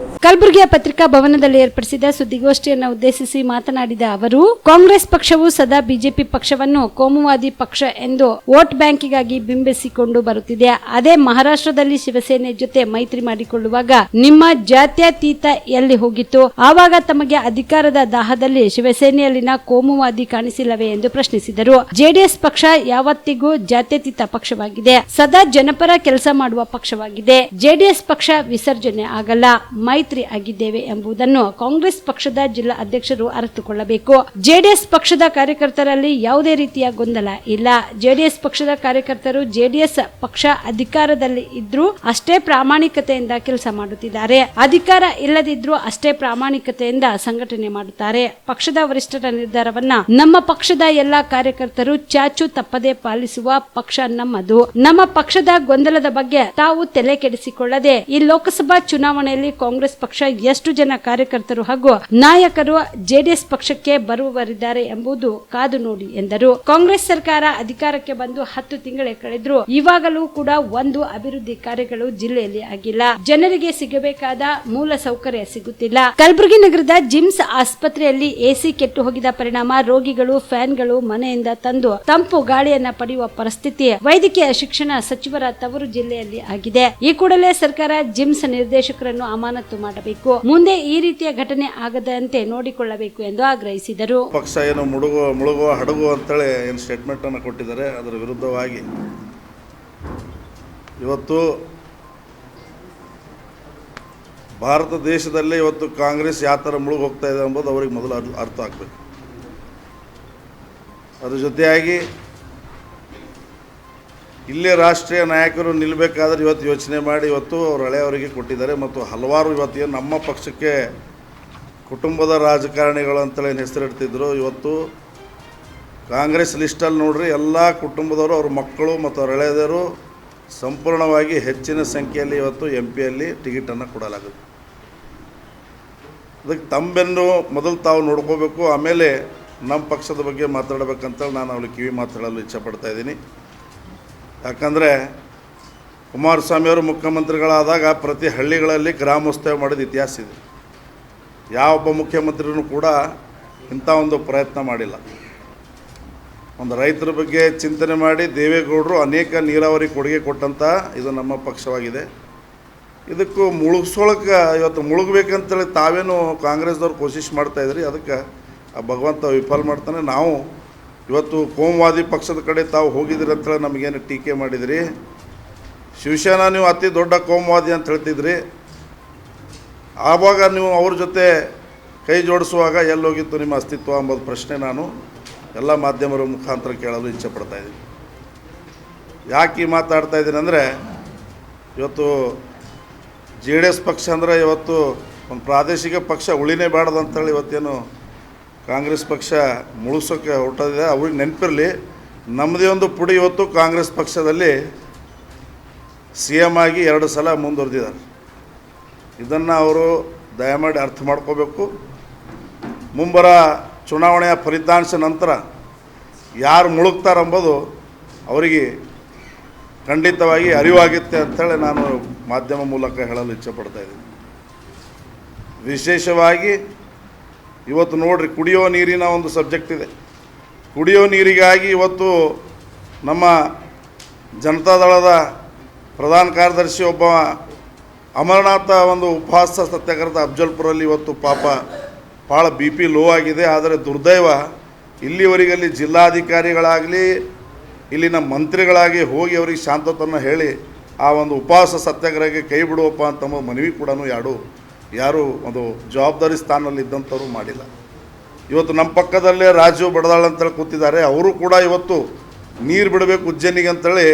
ಕಲಬುರಗಿಯ ಪತ್ರಿಕಾ ಭವನದಲ್ಲಿ ಏರ್ಪಡಿಸಿದ ಸುದ್ದಿಗೋಷ್ಠಿಯನ್ನು ಉದ್ದೇಶಿಸಿ ಮಾತನಾಡಿದ ಅವರು, ಕಾಂಗ್ರೆಸ್ ಪಕ್ಷವು ಸದಾ ಬಿಜೆಪಿ ಪಕ್ಷವನ್ನು ಕೋಮುವಾದಿ ಪಕ್ಷ ಎಂದು ವೋಟ್ ಬ್ಯಾಂಕಿಗಾಗಿ ಬಿಂಬಿಸಿಕೊಂಡು ಬರುತ್ತಿದೆ. ಅದೇ ಮಹಾರಾಷ್ಟ್ರದಲ್ಲಿ ಶಿವಸೇನೆ ಜೊತೆ ಮೈತ್ರಿ ಮಾಡಿಕೊಳ್ಳುವಾಗ ನಿಮ್ಮ ಜಾತ್ಯತೀತ ಎಲ್ಲಿ ಹೋಗಿತ್ತು? ಆವಾಗ ತಮಗೆ ಅಧಿಕಾರದ ದಾಹದಲ್ಲಿ ಶಿವಸೇನೆಯಲ್ಲಿನ ಕೋಮುವಾದಿ ಕಾಣಿಸಿಲ್ಲವೇ ಎಂದು ಪ್ರಶ್ನಿಸಿದರು. ಜೆಡಿಎಸ್ ಪಕ್ಷ ಯಾವತ್ತಿಗೂ ಜಾತ್ಯತೀತ ಪಕ್ಷವಾಗಿದೆ, ಸದಾ ಜನಪರ ಕೆಲಸ ಮಾಡುವ ಪಕ್ಷವಾಗಿದೆ. ಜೆಡಿಎಸ್ ಪಕ್ಷ ವಿಸರ್ಜನೆ ಆಗಲ್ಲ, ಮೈತ್ರಿ ಆಗಿದ್ದೇವೆ ಎಂಬುದನ್ನು ಕಾಂಗ್ರೆಸ್ ಪಕ್ಷದ ಜಿಲ್ಲಾ ಅಧ್ಯಕ್ಷರು ಅರಿತುಕೊಳ್ಳಬೇಕು. ಜೆಡಿಎಸ್ ಪಕ್ಷದ ಕಾರ್ಯಕರ್ತರಲ್ಲಿ ಯಾವುದೇ ರೀತಿಯ ಗೊಂದಲ ಇಲ್ಲ. ಜೆಡಿಎಸ್ ಪಕ್ಷದ ಕಾರ್ಯಕರ್ತರು ಜೆಡಿಎಸ್ ಪಕ್ಷ ಅಧಿಕಾರದಲ್ಲಿ ಇದ್ರೂ ಅಷ್ಟೇ ಪ್ರಾಮಾಣಿಕತೆಯಿಂದ ಕೆಲಸ ಮಾಡುತ್ತಿದ್ದಾರೆ. ಅಧಿಕಾರ ಇಲ್ಲದಿದ್ರೂ ಅಷ್ಟೇ ಪ್ರಾಮಾಣಿಕತೆಯಿಂದ ಸಂಘಟನೆ ಮಾಡುತ್ತಾರೆ. ಪಕ್ಷದ ವರಿಷ್ಠರ ನಿರ್ಧಾರವನ್ನ ನಮ್ಮ ಪಕ್ಷದ ಎಲ್ಲಾ ಕಾರ್ಯಕರ್ತರು ಚಾಚು ತಪ್ಪದೆ ಪಾಲಿಸುವ ಪಕ್ಷ ನಮ್ಮದು. ನಮ್ಮ ಪಕ್ಷದ ಗೊಂದಲದ ಬಗ್ಗೆ ತಾವು ತಲೆ ಕೆಡಿಸಿಕೊಳ್ಳದೆ ಈ ಲೋಕಸಭಾ ಚುನಾವಣೆಯಲ್ಲಿ ಕಾಂಗ್ರೆಸ್ ಪಕ್ಷ ಎಷ್ಟು ಜನ ಕಾರ್ಯಕರ್ತರು ಹಾಗೂ ನಾಯಕರು ಜೆಡಿಎಸ್ ಪಕ್ಷಕ್ಕೆ ಬರುವವರಿದ್ದಾರೆ ಎಂಬುದು ಕಾದು ನೋಡಿ ಎಂದರು. ಕಾಂಗ್ರೆಸ್ ಸರ್ಕಾರ ಅಧಿಕಾರಕ್ಕೆ ಬಂದು 10 ತಿಂಗಳೇ ಕಳೆದ್ರು ಇವಾಗಲೂ ಕೂಡ ಒಂದು ಅಭಿವೃದ್ಧಿ ಕಾರ್ಯಗಳು ಜಿಲ್ಲೆಯಲ್ಲಿ ಆಗಿಲ್ಲ. ಜನರಿಗೆ ಸಿಗಬೇಕಾದ ಮೂಲ ಸೌಕರ್ಯ ಸಿಗುತ್ತಿಲ್ಲ. ಕಲಬುರಗಿ ನಗರದ ಜಿಮ್ಸ್ ಆಸ್ಪತ್ರೆಯಲ್ಲಿ ಎಸಿ ಕೆಟ್ಟು ಹೋಗಿದ ಪರಿಣಾಮ ರೋಗಿಗಳು ಫ್ಯಾನ್ಗಳು ಮನೆಯಿಂದ ತಂದು ತಂಪು ಗಾಳಿಯನ್ನ ಪಡೆಯುವ ಪರಿಸ್ಥಿತಿ ವೈದ್ಯಕೀಯ ಶಿಕ್ಷಣ ಸಚಿವರ ತವರು ಜಿಲ್ಲೆಯಲ್ಲಿ ಆಗಿದೆ. ಈ ಕೂಡಲೇ ಸರ್ಕಾರ ಜಿಮ್ಸ್ ನಿರ್ದೇಶಕರನ್ನು ಅಮಾನತು ಮಾಡಬೇಕು, ಮುಂದೆ ಈ ರೀತಿಯ ಘಟನೆ ಆಗದಂತೆ ನೋಡಿಕೊಳ್ಳಬೇಕು ಎಂದು ಆಗ್ರಹಿಸಿದರು. ಪಕ್ಷ ಏನು ಮುಳುಗುವ ಹಡಗು ಅಂತೇಳಿ ಏನು ಸ್ಟೇಟ್ಮೆಂಟ್ ಅನ್ನು ಕೊಟ್ಟಿದ್ದಾರೆ, ಅದರ ವಿರುದ್ಧವಾಗಿ ಇವತ್ತು ಭಾರತ ದೇಶದಲ್ಲಿ ಇವತ್ತು ಕಾಂಗ್ರೆಸ್ ಯಾವ ಥರ ಮುಳುಗಿ ಹೋಗ್ತಾ ಇದೆ ಎಂಬುದು ಅವ್ರಿಗೆ ಮೊದಲು ಅರ್ಥ ಆಗಬೇಕು. ಅದ್ರ ಜೊತೆಯಾಗಿ ಇಲ್ಲೇ ರಾಷ್ಟ್ರೀಯ ನಾಯಕರು ನಿಲ್ಲಬೇಕಾದ್ರೆ ಇವತ್ತು ಯೋಚನೆ ಮಾಡಿ ಇವತ್ತು ಅವ್ರ ಹಳೆಯವರಿಗೆ ಕೊಟ್ಟಿದ್ದಾರೆ. ಮತ್ತು ಹಲವಾರು ಇವತ್ತು ನಮ್ಮ ಪಕ್ಷಕ್ಕೆ ಕುಟುಂಬದ ರಾಜಕಾರಣಿಗಳು ಅಂತೇಳಿ ಹೆಸರಿಡ್ತಿದ್ರು. ಇವತ್ತು ಕಾಂಗ್ರೆಸ್ ಲಿಸ್ಟಲ್ಲಿ ನೋಡ್ರಿ ಎಲ್ಲ ಕುಟುಂಬದವರು ಅವ್ರ ಮಕ್ಕಳು ಮತ್ತು ಅವ್ರ ಹಳೆಯದರು ಸಂಪೂರ್ಣವಾಗಿ ಹೆಚ್ಚಿನ ಸಂಖ್ಯೆಯಲ್ಲಿ ಇವತ್ತು MP ಟಿಕೆಟನ್ನು ಕೊಡಲಾಗುತ್ತೆ. ಅದಕ್ಕೆ ತಮ್ಮೆನ್ನು ಮೊದಲು ತಾವು ನೋಡ್ಕೋಬೇಕು, ಆಮೇಲೆ ನಮ್ಮ ಪಕ್ಷದ ಬಗ್ಗೆ ಮಾತಾಡಬೇಕಂತೇಳಿ ನಾನು ಅವ್ರಿಗೆ ಕಿವಿ ಮಾತಾಡಲು ಇಚ್ಛೆಪಡ್ತಾ ಇದ್ದೀನಿ. ಯಾಕಂದರೆ ಕುಮಾರಸ್ವಾಮಿಯವರು ಮುಖ್ಯಮಂತ್ರಿಗಳಾದಾಗ ಪ್ರತಿ ಹಳ್ಳಿಗಳಲ್ಲಿ ಗ್ರಾಮೋತ್ಸವ ಮಾಡಿದ ಇತಿಹಾಸ ಇದೆ. ಯಾವೊಬ್ಬ ಮುಖ್ಯಮಂತ್ರಿನೂ ಕೂಡ ಇಂಥ ಒಂದು ಪ್ರಯತ್ನ ಮಾಡಿಲ್ಲ. ಒಂದು ರೈತರ ಬಗ್ಗೆ ಚಿಂತನೆ ಮಾಡಿ ದೇವೇಗೌಡರು ಅನೇಕ ನೀರಾವರಿ ಕೊಡುಗೆ ಕೊಟ್ಟಂಥ ಇದು ನಮ್ಮ ಪಕ್ಷವಾಗಿದೆ. ಇದಕ್ಕೂ ಮುಳುಗಿಸೋಳಕ್ಕೆ ಇವತ್ತು ಮುಳುಗಬೇಕಂತೇಳಿ ತಾವೇನು ಕಾಂಗ್ರೆಸ್ದವ್ರು ಕೋಶಿಶ್ ಮಾಡ್ತಾಯಿದ್ರಿ, ಅದಕ್ಕೆ ಆ ಭಗವಂತ ವಿಫಲ ಮಾಡ್ತಾನೆ. ನಾವು ಇವತ್ತು ಕೋಮುವಾದಿ ಪಕ್ಷದ ಕಡೆ ತಾವು ಹೋಗಿದ್ದೀರಿ ಅಂತೇಳಿ ನಮಗೇನು ಟೀಕೆ ಮಾಡಿದಿರಿ. ಶಿವಸೇನಾ ನೀವು ಅತಿ ದೊಡ್ಡ ಕೋಮುವಾದಿ ಅಂತ ಹೇಳ್ತಿದ್ರಿ. ಆವಾಗ ನೀವು ಅವ್ರ ಜೊತೆ ಕೈ ಜೋಡಿಸುವಾಗ ಎಲ್ಲೋಗಿತ್ತು ನಿಮ್ಮ ಅಸ್ತಿತ್ವ ಎಂಬುದು ಪ್ರಶ್ನೆ ನಾನು ಎಲ್ಲ ಮಾಧ್ಯಮರ ಮುಖಾಂತರ ಕೇಳಲು ಇಚ್ಛೆಪಡ್ತಾ ಇದ್ದೀನಿ. ಯಾಕೆ ಈ ಮಾತಾಡ್ತಾ ಇದ್ದೀನಿ ಅಂದರೆ, ಇವತ್ತು JDS ಪಕ್ಷ ಅಂದರೆ ಇವತ್ತು ಒಂದು ಪ್ರಾದೇಶಿಕ ಪಕ್ಷ ಉಳಿನೇ ಬೇಡದಂತೇಳಿ ಇವತ್ತೇನು ಕಾಂಗ್ರೆಸ್ ಪಕ್ಷ ಮುಳುಸೋಕ್ಕೆ ಹೊರಟಿದೆ. ಅವ್ರಿಗೆ ನೆನಪಿರಲಿ, ನಮ್ಮದೇ ಒಂದು ಪುಡಿ ಇವತ್ತು ಕಾಂಗ್ರೆಸ್ ಪಕ್ಷದಲ್ಲಿ CM ಆಗಿ 2 ಸಲ ಮುಂದುವರೆದಿದ್ದಾರೆ. ಇದನ್ನು ಅವರು ದಯಮಾಡಿ ಅರ್ಥ ಮಾಡ್ಕೋಬೇಕು. ಮುಂಬರ ಚುನಾವಣೆಯ ಫಲಿತಾಂಶ ನಂತರ ಯಾರು ಮುಳುಗ್ತಾರೆಂಬುದು ಅವರಿಗೆ ಖಂಡಿತವಾಗಿ ಅರಿವಾಗುತ್ತೆ ಅಂಥೇಳಿ ನಾನು ಮಾಧ್ಯಮ ಮೂಲಕ ಹೇಳಲು ಇಚ್ಛೆಪಡ್ತಾ ಇದ್ದೀನಿ. ವಿಶೇಷವಾಗಿ ಇವತ್ತು ನೋಡ್ರಿ, ಕುಡಿಯೋ ನೀರಿನ ಒಂದು ಸಬ್ಜೆಕ್ಟ್ ಇದೆ. ಕುಡಿಯೋ ನೀರಿಗಾಗಿ ಇವತ್ತು ನಮ್ಮ ಜನತಾದಳದ ಪ್ರಧಾನ ಕಾರ್ಯದರ್ಶಿ ಒಬ್ಬ ಅಮರನಾಥ ಒಂದು ಉಪವಾಸ ಸತ್ಯಾಗ್ರಹದ ಅಫ್ಜಲ್ಪುರಲ್ಲಿ ಇವತ್ತು ಪಾಪ ಭಾಳ BP ಲೋ ಆಗಿದೆ. ಆದರೆ ದುರ್ದೈವ, ಇಲ್ಲಿವರೆಗಲ್ಲಿ ಜಿಲ್ಲಾಧಿಕಾರಿಗಳಾಗಲಿ ಇಲ್ಲಿನ ಮಂತ್ರಿಗಳಾಗಿ ಹೋಗಿ ಅವರಿಗೆ ಶಾಂತತೆಯನ್ನು ಹೇಳಿ ಆ ಒಂದು ಉಪವಾಸ ಸತ್ಯಾಗ್ರಹಕ್ಕೆ ಕೈ ಬಿಡುವಪ್ಪ ಅಂತ ಮನವಿ ಕೂಡ ಯಾರು ಒಂದು ಜವಾಬ್ದಾರಿ ಸ್ಥಾನದಲ್ಲಿ ಇದ್ದಂಥವ್ರು ಮಾಡಿಲ್ಲ. ಇವತ್ತು ನಮ್ಮ ಪಕ್ಕದಲ್ಲೇ ರಾಜು ಬಡದಾಳ್ ಅಂತೇಳಿ ಕೂತಿದ್ದಾರೆ. ಅವರು ಕೂಡ ಇವತ್ತು ನೀರು ಬಿಡಬೇಕು ಉಜ್ಜಯಿನಿಗೆ ಅಂತೇಳಿ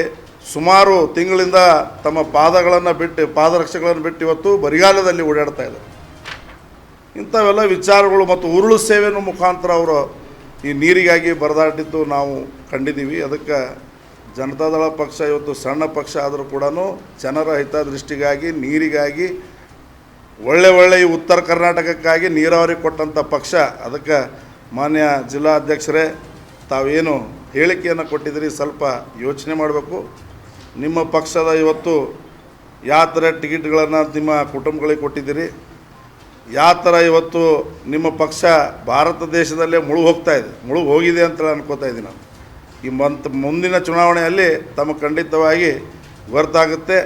ಸುಮಾರು ತಿಂಗಳಿಂದ ತಮ್ಮ ಪಾದಗಳನ್ನು ಬಿಟ್ಟು ಪಾದರಕ್ಷೆಗಳನ್ನು ಬಿಟ್ಟು ಇವತ್ತು ಬರಿಗಾಲದಲ್ಲಿ ಓಡಾಡ್ತಾ ಇದ್ದಾರೆ. ಇಂಥವೆಲ್ಲ ವಿಚಾರಗಳು ಮತ್ತು ಉರುಳು ಸೇವೆಯ ಮುಖಾಂತರ ಅವರು ಈ ನೀರಿಗಾಗಿ ಬರದಾಟಿದ್ದು ನಾವು ಕಂಡಿದ್ದೀವಿ. ಅದಕ್ಕೆ ಜನತಾದಳ ಪಕ್ಷ ಇವತ್ತು ಸಣ್ಣ ಪಕ್ಷ ಆದರೂ ಕೂಡ ಜನರ ಹಿತದೃಷ್ಟಿಗಾಗಿ ನೀರಿಗಾಗಿ ಒಳ್ಳೆ ಈ ಉತ್ತರ ಕರ್ನಾಟಕಕ್ಕಾಗಿ ನೀರಾವರಿ ಕೊಟ್ಟಂಥ ಪಕ್ಷ. ಅದಕ್ಕೆ ಮಾನ್ಯ ಜಿಲ್ಲಾಧ್ಯಕ್ಷರೇ, ತಾವೇನು ಹೇಳಿಕೆಯನ್ನು ಕೊಟ್ಟಿದ್ದೀರಿ ಸ್ವಲ್ಪ ಯೋಚನೆ ಮಾಡಬೇಕು. ನಿಮ್ಮ ಪಕ್ಷದ ಇವತ್ತು ಯಾವ ಥರ ಟಿಕೆಟ್ಗಳನ್ನು ನಿಮ್ಮ ಕುಟುಂಬಗಳಿಗೆ ಕೊಟ್ಟಿದ್ದೀರಿ, ಯಾವ ಥರ ಇವತ್ತು ನಿಮ್ಮ ಪಕ್ಷ ಭಾರತ ದೇಶದಲ್ಲೇ ಮುಳುಗಿ ಹೋಗಿದೆ ಅಂತೇಳಿ ಅನ್ಕೋತಾ ಇದ್ದೀನಿ ನಾನು. ಈ ಮುಂದಿನ ಚುನಾವಣೆಯಲ್ಲಿ ತಮಗೆ ಖಂಡಿತವಾಗಿ ಗೊತ್ತಾಗುತ್ತೆ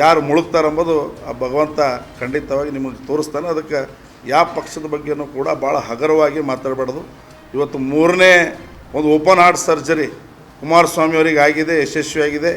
ಯಾರು ಮುಳುಗ್ತಾರೆಂಬುದು ಆ ಭಗವಂತ ಖಂಡಿತವಾಗಿ ನಿಮಗೆ ತೋರಿಸ್ತಾನೆ. ಅದಕ್ಕೆ ಯಾವ ಪಕ್ಷದ ಬಗ್ಗೆನೂ ಕೂಡ ಭಾಳ ಹಗುರವಾಗಿ ಮಾತಾಡಬಾರ್ದು. ಇವತ್ತು 3ನೇ ಒಂದು ಓಪನ್ ಹಾರ್ಟ್ ಸರ್ಜರಿ ಕುಮಾರಸ್ವಾಮಿಯವರಿಗೆ ಆಗಿದೆ, ಯಶಸ್ವಿಯಾಗಿದೆ.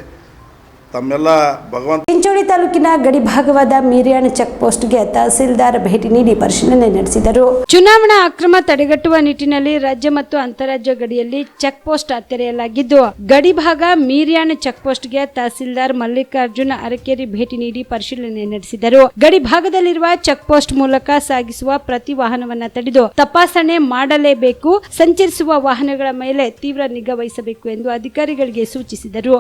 ತಮ್ಮೆಲ್ಲ ಭಗವಂತ. ಚಿಂಚೋಳಿ ತಾಲೂಕಿನ ಗಡಿ ಭಾಗವಾದ ಮೀರ್ಯಾಣ ಚೆಕ್ ಪೋಸ್ಟ್ಗೆ ತಹಸೀಲ್ದಾರ್ ಭೇಟಿ ನೀಡಿ ಪರಿಶೀಲನೆ ನಡೆಸಿದರು. ಚುನಾವಣಾ ಅಕ್ರಮ ತಡೆಗಟ್ಟುವ ನಿಟ್ಟಿನಲ್ಲಿ ರಾಜ್ಯ ಮತ್ತು ಅಂತಾರಾಜ್ಯ ಗಡಿಯಲ್ಲಿ ಚೆಕ್ ಪೋಸ್ಟ್ ತೆರೆಯಲಾಗಿದ್ದು, ಗಡಿ ಭಾಗ ಮೀರ್ಯಾಣ ಚೆಕ್ ಪೋಸ್ಟ್ಗೆ ತಹಸೀಲ್ದಾರ್ ಮಲ್ಲಿಕಾರ್ಜುನ ಅರಕೇರಿ ಭೇಟಿ ನೀಡಿ ಪರಿಶೀಲನೆ ನಡೆಸಿದರು. ಗಡಿ ಭಾಗದಲ್ಲಿರುವ ಚೆಕ್ ಪೋಸ್ಟ್ ಮೂಲಕ ಸಾಗಿಸುವ ಪ್ರತಿ ವಾಹನವನ್ನ ತಡೆದು ತಪಾಸಣೆ ಮಾಡಲೇಬೇಕು. ಸಂಚರಿಸುವ ವಾಹನಗಳ ಮೇಲೆ ತೀವ್ರ ನಿಗಾ ವಹಿಸಬೇಕು ಎಂದು ಅಧಿಕಾರಿಗಳಿಗೆ ಸೂಚಿಸಿದರು.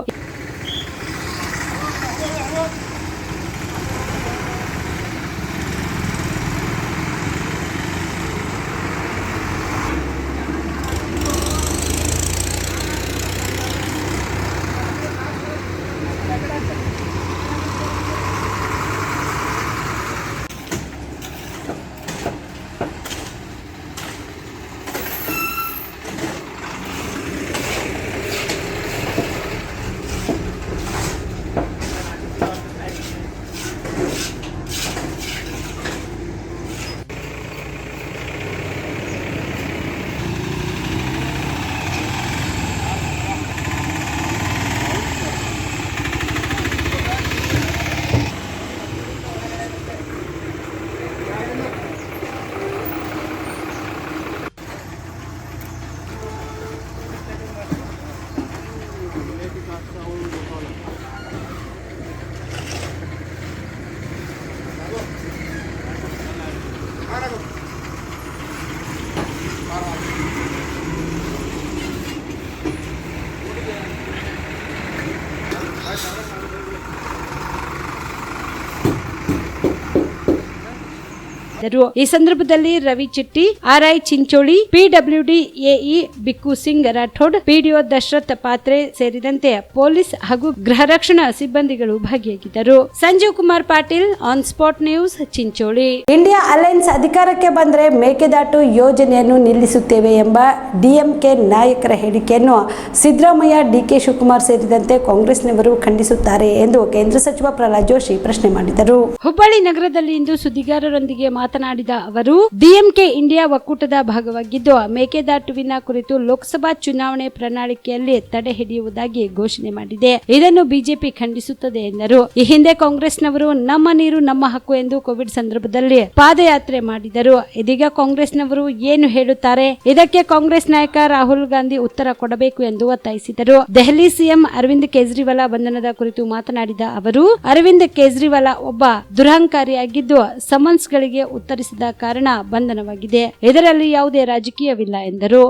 ಭಾಗಿಯಾಗಿದ್ದರು. ಈ ಸಂದರ್ಭದಲ್ಲಿ Ravi Chitti, RI Chincholi, PWD AE Bikku Singh Rathod, PDO Dasharath Patre ಸೇರಿದಂತೆ ಪೊಲೀಸ್ ಹಾಗೂ ಗೃಹ ರಕ್ಷಣಾ ಸಿಬ್ಬಂದಿಗಳು ಭಾಗಿಯಾಗಿದ್ದರು. Sanjeev Kumar Patil, on spot news, Chincholi. India alliance ಅಧಿಕಾರಕ್ಕೆ ಬಂದರೆ ಮೇಕೆದಾಟು ಯೋಜನೆಯನ್ನು ನಿಲ್ಲಿಸುತ್ತೇವೆ ಎಂಬ ಡಿಎಂಕೆ ನಾಯಕರ ಹೇಳಿಕೆಯನ್ನು ಸಿದ್ದರಾಮಯ್ಯ, ಡಿಕೆ ಶಿವಕುಮಾರ್ ಸೇರಿದಂತೆ ಕಾಂಗ್ರೆಸ್ನವರು ಖಂಡಿಸುತ್ತಾರೆ ಎಂದು ಕೇಂದ್ರ ಸಚಿವ ಪ್ರಹ್ಲಾದ್ ಜೋಶಿ ಪ್ರಶ್ನೆ ಮಾಡಿದರು. ಹುಬ್ಬಳ್ಳಿ ನಗರದಲ್ಲಿ ಇಂದು ಸುದ್ದಿಗಾರರೊಂದಿಗೆ ಮಾತನಾಡಿದ ಅವರು, ಡಿಎಂಕೆ ಇಂಡಿಯಾ ಒಕ್ಕೂಟದ ಭಾಗವಾಗಿದ್ದು ಮೇಕೆದಾಟುವಿನ ಕುರಿತು ಲೋಕಸಭಾ ಚುನಾವಣೆ ಪ್ರಣಾಳಿಕೆಯಲ್ಲಿ ತಡೆ ಹಿಡಿಯುವುದಾಗಿ ಘೋಷಣೆ ಮಾಡಿದೆ. ಇದನ್ನು ಬಿಜೆಪಿ ಖಂಡಿಸುತ್ತದೆ ಎಂದರು. ಈ ಹಿಂದೆ ಕಾಂಗ್ರೆಸ್ನವರು ನಮ್ಮ ನೀರು ನಮ್ಮ ಹಕ್ಕು ಎಂದು ಕೋವಿಡ್ ಸಂದರ್ಭದಲ್ಲಿ ಪಾದಯಾತ್ರೆ ಮಾಡಿದರು. ಇದೀಗ ಕಾಂಗ್ರೆಸ್ನವರು ಏನು ಹೇಳುತ್ತಾರೆ? ಇದಕ್ಕೆ ಕಾಂಗ್ರೆಸ್ ನಾಯಕ ರಾಹುಲ್ ಗಾಂಧಿ ಉತ್ತರ ಕೊಡಬೇಕು ಎಂದು ಒತ್ತಾಯಿಸಿದರು. ದೆಹಲಿ ಸಿಎಂ ಅರವಿಂದ್ ಕೇಜ್ರಿವಾಲ್ ಬಂಧನದ ಕುರಿತು ಮಾತನಾಡಿದ ಅವರು, ಅರವಿಂದ್ ಕೇಜ್ರಿವಾಲ್ ಒಬ್ಬ ದುರಹಂಕಾರಿಯಾಗಿದ್ದು ಸಮನ್ಸ್ಗಳಿಗೆ ಉತ್ತರಿಸಿದ ಕಾರಣ ಬಂಧನವಾಗಿದೆ. ಇದರಲ್ಲಿ ಯಾವುದೇ ರಾಜಕೀಯವಿಲ್ಲ ಎಂದರು.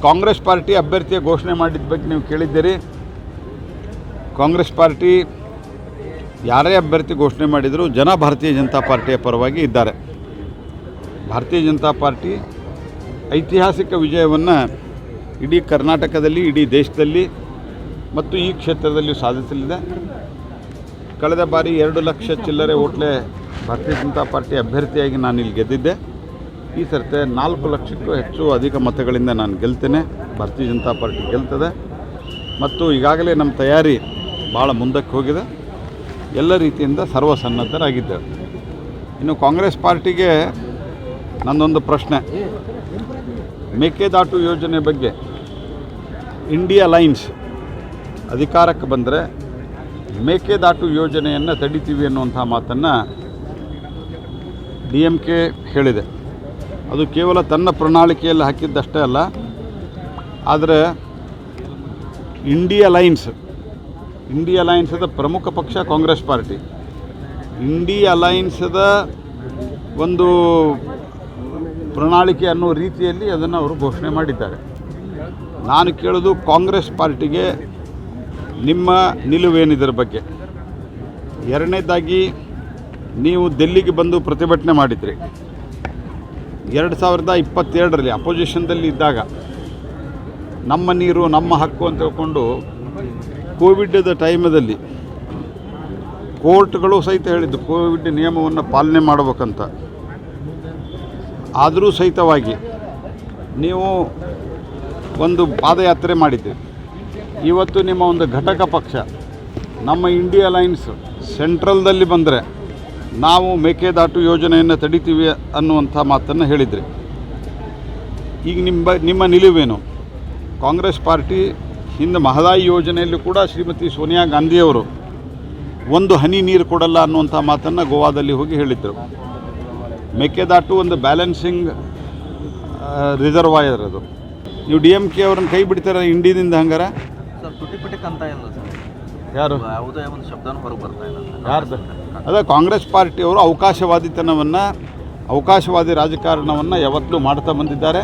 ಕಾಂಗ್ರೆಸ್ ಪಾರ್ಟಿ ಅಭ್ಯರ್ಥಿಯ ಘೋಷಣೆ ಮಾಡಿದ ಬಗ್ಗೆ ನೀವು ಕೇಳಿದ್ದೀರಿ. ಕಾಂಗ್ರೆಸ್ ಪಾರ್ಟಿ ಯಾರೇ ಅಭ್ಯರ್ಥಿ ಘೋಷಣೆ ಮಾಡಿದರೂ ಜನ ಭಾರತೀಯ ಜನತಾ ಪಾರ್ಟಿಯ ಪರವಾಗಿ ಇದ್ದಾರೆ. ಭಾರತೀಯ ಜನತಾ ಪಾರ್ಟಿ ಐತಿಹಾಸಿಕ ವಿಜಯವನ್ನು ಇಡೀ ಕರ್ನಾಟಕದಲ್ಲಿ, ಇಡೀ ದೇಶದಲ್ಲಿ ಮತ್ತು ಈ ಕ್ಷೇತ್ರದಲ್ಲಿ ಸಾಧಿಸಲಿದೆ. ಕಳೆದ ಬಾರಿ 2 ಲಕ್ಷ ಚಿಲ್ಲರೆ ಓಟ್ಲೆ ಭಾರತೀಯ ಜನತಾ ಪಾರ್ಟಿ ಅಭ್ಯರ್ಥಿಯಾಗಿ ನಾನು ಇಲ್ಲಿ ಗೆದ್ದಿದ್ದೆ. ಈ ಸರ್ತೆ 4 ಲಕ್ಷಕ್ಕೂ ಹೆಚ್ಚು ಅಧಿಕ ಮತಗಳಿಂದ ನಾನು ಗೆಲ್ತೇನೆ. ಭಾರತೀಯ ಜನತಾ ಪಾರ್ಟಿ ಗೆಲ್ತದೆ ಮತ್ತು ಈಗಾಗಲೇ ನಮ್ಮ ತಯಾರಿ ಭಾಳ ಮುಂದಕ್ಕೆ ಹೋಗಿದೆ. ಎಲ್ಲ ರೀತಿಯಿಂದ ಸರ್ವಸನ್ನದ್ಧರಾಗಿದ್ದೇವೆ. ಇನ್ನು ಕಾಂಗ್ರೆಸ್ ಪಾರ್ಟಿಗೆ ನನ್ನೊಂದು ಪ್ರಶ್ನೆ, ಮೇಕೆದಾಟು ಯೋಜನೆ ಬಗ್ಗೆ ಇಂಡಿಯಾ ಅಲೈನ್ಸ್ ಅಧಿಕಾರಕ್ಕೆ ಬಂದರೆ ಮೇಕೆದಾಟು ಯೋಜನೆಯನ್ನು ತಡಿತೀವಿ ಅನ್ನುವಂಥ ಮಾತನ್ನು DMK ಹೇಳಿದೆ. ಅದು ಕೇವಲ ತನ್ನ ಪ್ರಣಾಳಿಕೆಯಲ್ಲಿ ಹಾಕಿದ್ದಷ್ಟೇ ಅಲ್ಲ, ಆದರೆ ಇಂಡಿಯಾ ಅಲೈನ್ಸದ ಪ್ರಮುಖ ಪಕ್ಷ ಕಾಂಗ್ರೆಸ್ ಪಾರ್ಟಿ. ಇಂಡಿಯಾ ಅಲೈನ್ಸದ ಒಂದು ಪ್ರಣಾಳಿಕೆ ಅನ್ನೋ ರೀತಿಯಲ್ಲಿ ಅದನ್ನು ಅವರು ಘೋಷಣೆ ಮಾಡಿದ್ದಾರೆ. ನಾನು ಕೇಳೋದು ಕಾಂಗ್ರೆಸ್ ಪಾರ್ಟಿಗೆ ನಿಮ್ಮ ನಿಲುವೇನಿದರ ಬಗ್ಗೆ. ಎರಡನೇದಾಗಿ, ನೀವು ದಿಲ್ಲಿಗೆ ಬಂದು ಪ್ರತಿಭಟನೆ ಮಾಡಿದ್ರಿ 2022ರಲ್ಲಿ ಅಪೋಸಿಷನ್ದಲ್ಲಿ ಇದ್ದಾಗ. ನಮ್ಮ ನೀರು ನಮ್ಮ ಹಕ್ಕು ಅಂತ ಹೇಳ್ಕೊಂಡು ಕೋವಿಡ್ದ ಟೈಮಲ್ಲಿ ಕೋರ್ಟ್ಗಳು ಸಹಿತ ಹೇಳಿದ್ದು ಕೋವಿಡ್ ನಿಯಮವನ್ನು ಪಾಲನೆ ಮಾಡಬೇಕಂತ. ಆದರೂ ಸಹಿತವಾಗಿ ನೀವು ಒಂದು ಪಾದಯಾತ್ರೆ ಮಾಡಿದ್ದೀರಿ. ಇವತ್ತು ನಿಮ್ಮ ಒಂದು ಘಟಕ ಪಕ್ಷ ನಮ್ಮ ಇಂಡಿಯಾ ಅಲೈನ್ಸ್ ಸೆಂಟ್ರಲ್ದಲ್ಲಿ ಬಂದರೆ ನಾವು ಮೇಕೆದಾಟು ಯೋಜನೆಯನ್ನು ತಡಿತೀವಿ ಅನ್ನುವಂಥ ಮಾತನ್ನು ಹೇಳಿದ್ರಿ. ಈಗ ನಿಮ್ಮ ನಿಲುವೇನು? ಕಾಂಗ್ರೆಸ್ ಪಾರ್ಟಿ ಹಿಂದೆ ಮಹದಾಯಿ ಯೋಜನೆಯಲ್ಲಿ ಕೂಡ ಶ್ರೀಮತಿ ಸೋನಿಯಾ ಗಾಂಧಿಯವರು ಒಂದು ಹನಿ ನೀರು ಕೊಡಲ್ಲ ಅನ್ನುವಂಥ ಮಾತನ್ನು ಗೋವಾದಲ್ಲಿ ಹೋಗಿ ಹೇಳಿದರು. ಮೇಕೆದಾಟು ಒಂದು ಬ್ಯಾಲೆನ್ಸಿಂಗ್ ರಿಸರ್ವಾಯರ್ ಅದು. ನೀವು DMK ಅವ್ರನ್ನ ಕೈ ಬಿಡ್ತಾರೆ ಇಂಡಿಯಾದಿಂದ ಹಂಗಾರ? ಯಾರು ಯಾರ್ದು? ಅದೇ ಕಾಂಗ್ರೆಸ್ ಪಾರ್ಟಿಯವರು ಅವಕಾಶವಾದಿ ರಾಜಕಾರಣವನ್ನು ಯಾವತ್ತೂ ಮಾಡ್ತಾ ಬಂದಿದ್ದಾರೆ.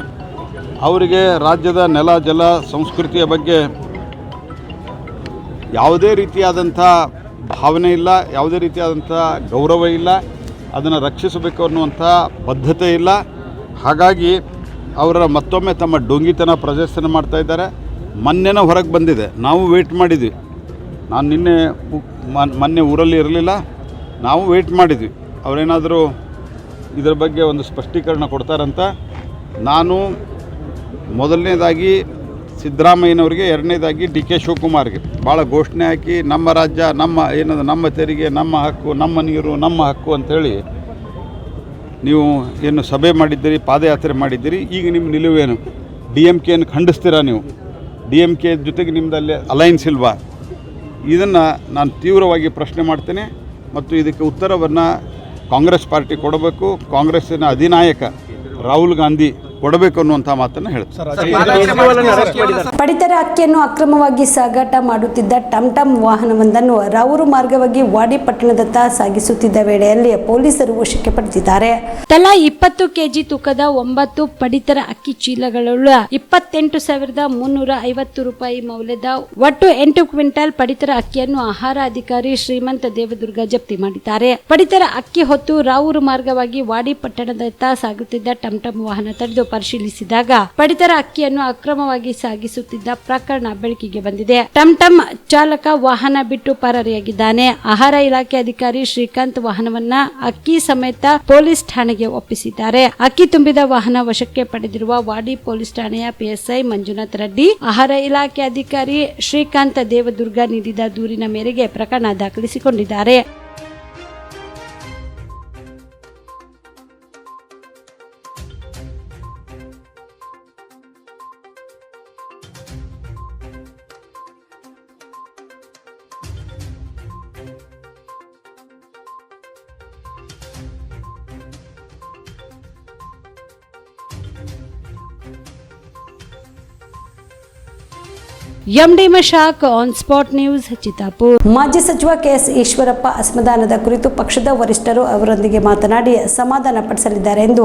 ಅವರಿಗೆ ರಾಜ್ಯದ ನೆಲ, ಜಲ, ಸಂಸ್ಕೃತಿಯ ಬಗ್ಗೆ ಯಾವುದೇ ರೀತಿಯಾದಂಥ ಭಾವನೆ ಇಲ್ಲ, ಯಾವುದೇ ರೀತಿಯಾದಂಥ ಗೌರವ ಇಲ್ಲ, ಅದನ್ನು ರಕ್ಷಿಸಬೇಕು ಅನ್ನುವಂಥ ಬದ್ಧತೆ ಇಲ್ಲ. ಹಾಗಾಗಿ ಅವರ ಮತ್ತೊಮ್ಮೆ ತಮ್ಮ ಡೊಂಗಿತನ ಪ್ರದರ್ಶನ ಮಾಡ್ತಾಯಿದ್ದಾರೆ. ಮೊನ್ನೆನ ಹೊರಗೆ ಬಂದಿದೆ, ನಾವು ವೇಟ್ ಮಾಡಿದ್ವಿ. ನಾನು ಮೊನ್ನೆ ಊರಲ್ಲಿ ಇರಲಿಲ್ಲ, ನಾವು ವೇಟ್ ಮಾಡಿದ್ವಿ ಅವರೇನಾದರೂ ಇದರ ಬಗ್ಗೆ ಒಂದು ಸ್ಪಷ್ಟೀಕರಣ ಕೊಡ್ತಾರಂತ. ನಾನು ಮೊದಲನೇದಾಗಿ ಸಿದ್ದರಾಮಯ್ಯನವರಿಗೆ, ಎರಡನೇದಾಗಿ DK ಶಿವಕುಮಾರ್ಗೆ ಭಾಳ ಘೋಷಣೆ ಹಾಕಿ ನಮ್ಮ ರಾಜ್ಯ, ನಮ್ಮ ತೆರಿಗೆ, ನಮ್ಮ ಹಕ್ಕು, ನಮ್ಮ ನೀರು, ನಮ್ಮ ಹಕ್ಕು ಅಂಥೇಳಿ ನೀವು ಏನು ಸಭೆ ಮಾಡಿದ್ದೀರಿ, ಪಾದಯಾತ್ರೆ ಮಾಡಿದ್ದೀರಿ. ಈಗ ನಿಮ್ಮ ನಿಲುವೇನು? DMKಯನ್ನು ಖಂಡಿಸ್ತೀರಾ ನೀವು? DMK ಜೊತೆಗೆ ನಿಮ್ಮದಲ್ಲಿ ಅಲೈನ್ಸ್ ಇಲ್ವಾ? ಇದನ್ನು ನಾನು ತೀವ್ರವಾಗಿ ಪ್ರಶ್ನೆ ಮಾಡ್ತೇನೆ ಮತ್ತು ಇದಕ್ಕೆ ಉತ್ತರವನ್ನು ಕಾಂಗ್ರೆಸ್ ಪಾರ್ಟಿ ಕೊಡಬೇಕು. ಕಾಂಗ್ರೆಸ್ಸಿನ ಅಧಿನಾಯಕ ರಾಹುಲ್ ಗಾಂಧಿ ಕೊಡಬೇಕು ಅನ್ನುವಂಥ ಮಾತನ್ನು ಹೇಳ್ತಾರೆ. ಪಡಿತರ ಅಕ್ಕಿಯನ್ನು ಅಕ್ರಮವಾಗಿ ಸಾಗಾಟ ಮಾಡುತ್ತಿದ್ದ ಟಮ್ ವಾಹನವೊಂದನ್ನು ರಾವೂರು ಮಾರ್ಗವಾಗಿ ವಾಡಿ ಪಟ್ಟಣದತ್ತ ಸಾಗಿಸುತ್ತಿದ್ದ ವೇಳೆಯಲ್ಲಿ ಪೊಲೀಸರು ವಶಕ್ಕೆ ಪಡೆದಿದ್ದಾರೆ. ತಲಾ 20 ಕೆಜಿ ತೂಕದ 9 ಪಡಿತರ ಅಕ್ಕಿ ಚೀಲಗಳುಳ್ಳ 28,350 ರೂಪಾಯಿ ಮೌಲ್ಯದ ಒಟ್ಟು 8 ಕ್ವಿಂಟಲ್ ಪಡಿತರ ಅಕ್ಕಿಯನ್ನು ಆಹಾರ ಅಧಿಕಾರಿ ಶ್ರೀಮಂತ ದೇವದುರ್ಗ ಜಪ್ತಿ ಮಾಡಿದ್ದಾರೆ. ಪಡಿತರ ಅಕ್ಕಿ ಹೊತ್ತು ರಾವೂರು ಮಾರ್ಗವಾಗಿ ವಾಡಿ ಪಟ್ಟಣದತ್ತ ಸಾಗುತ್ತಿದ್ದ ಟಮ್ ವಾಹನ ತಡೆದು ಪರಿಶೀಲಿಸಿದಾಗ ಪಡಿತರ ಅಕ್ಕಿಯನ್ನು ಅಕ್ರಮವಾಗಿ ಸಾಗಿಸುತ್ತಿದ್ದ ಪ್ರಕರಣ ಬೆಳಕಿಗೆ ಬಂದಿದೆ. ಟಮ್ ಚಾಲಕ ವಾಹನ ಬಿಟ್ಟು ಪರಾರಿಯಾಗಿದ್ದಾನೆ. ಆಹಾರ ಇಲಾಖೆ ಅಧಿಕಾರಿ ಶ್ರೀಕಾಂತ್ ವಾಹನವನ್ನ ಅಕ್ಕಿ ಸಮೇತ ಪೊಲೀಸ್ ಠಾಣೆಗೆ ಒಪ್ಪಿಸಿದ್ದಾರೆ. ಅಕ್ಕಿ ತುಂಬಿದ ವಾಹನ ವಶಕ್ಕೆ ಪಡೆದಿರುವ ವಾಡಿ ಪೊಲೀಸ್ ಠಾಣೆಯ ಪಿಎಸ್ಐ ಮಂಜುನಾಥ್ ರೆಡ್ಡಿ, ಆಹಾರ ಇಲಾಖೆ ಅಧಿಕಾರಿ ಶ್ರೀಕಾಂತ್ ದೇವದುರ್ಗ ನೀಡಿದ ದೂರಿನ ಮೇರೆಗೆ ಪ್ರಕರಣ ದಾಖಲಿಸಿಕೊಂಡಿದ್ದಾರೆ. MD Mashak on spot news Chittapur. ಮಾಜಿ ಸಚಿವ ಕೆಎಸ್ ಈಶ್ವರಪ್ಪ ಅಸಮಾಧಾನದ ಕುರಿತು ಪಕ್ಷದ ವರಿಷ್ಠರು ಅವರೊಂದಿಗೆ ಮಾತನಾಡಿ ಸಮಾಧಾನ ಪಡಿಸಲಿದ್ದಾರೆ ಎಂದು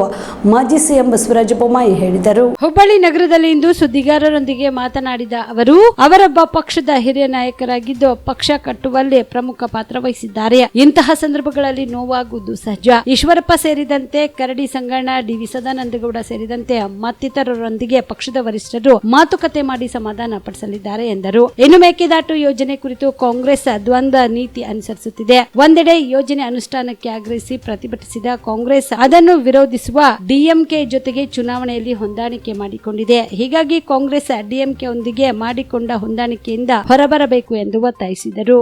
ಮಾಜಿ ಸಿಎಂ ಬಸವರಾಜ ಬೊಮ್ಮಾಯಿ ಹೇಳಿದರು. ಹುಬ್ಬಳ್ಳಿ ನಗರದಲ್ಲಿ ಇಂದು ಸುದ್ದಿಗಾರರೊಂದಿಗೆ ಮಾತನಾಡಿದ ಅವರು, ಅವರೊಬ್ಬ ಪಕ್ಷದ ಹಿರಿಯ ನಾಯಕರಾಗಿದ್ದು ಪಕ್ಷ ಕಟ್ಟುವಲ್ಲಿ ಪ್ರಮುಖ ಪಾತ್ರ ವಹಿಸಿದ್ದಾರೆ. ಇಂತಹ ಸಂದರ್ಭಗಳಲ್ಲಿ ನೋವಾಗುವುದು ಸಹಜ. ಈಶ್ವರಪ್ಪ ಸೇರಿದಂತೆ ಕರಡಿ ಸಂಗಣ್ಣ, ಡಿವಿ ಸದಾನಂದಗೌಡ ಸೇರಿದಂತೆ ಮತ್ತಿತರರೊಂದಿಗೆ ಪಕ್ಷದ ವರಿಷ್ಠರು ಮಾತುಕತೆ ಮಾಡಿ ಸಮಾಧಾನ ಪಡಿಸಲಿದ್ದಾರೆ ಎಂದರು. ಇನ್ನು ಮೇಕೆದಾಟು ಯೋಜನೆ ಕುರಿತು ಕಾಂಗ್ರೆಸ್ ದ್ವಂದ್ವ ನೀತಿ ಅನುಸರಿಸುತ್ತಿದೆ. ಒಂದೆಡೆ ಯೋಜನೆ ಅನುಷ್ಠಾನಕ್ಕೆ ಆಗ್ರಹಿಸಿ ಪ್ರತಿಭಟಿಸಿದ ಕಾಂಗ್ರೆಸ್ ಅದನ್ನು ವಿರೋಧಿಸುವ ಡಿಎಂಕೆ ಜೊತೆಗೆ ಚುನಾವಣೆಯಲ್ಲಿ ಹೊಂದಾಣಿಕೆ ಮಾಡಿಕೊಂಡಿದೆ. ಹೀಗಾಗಿ ಕಾಂಗ್ರೆಸ್ ಡಿಎಂಕೆ ಒಂದಿಗೆ ಮಾಡಿಕೊಂಡ ಹೊಂದಾಣಿಕೆಯಿಂದ ಹೊರಬರಬೇಕು ಎಂದು ಒತ್ತಾಯಿಸಿದರು.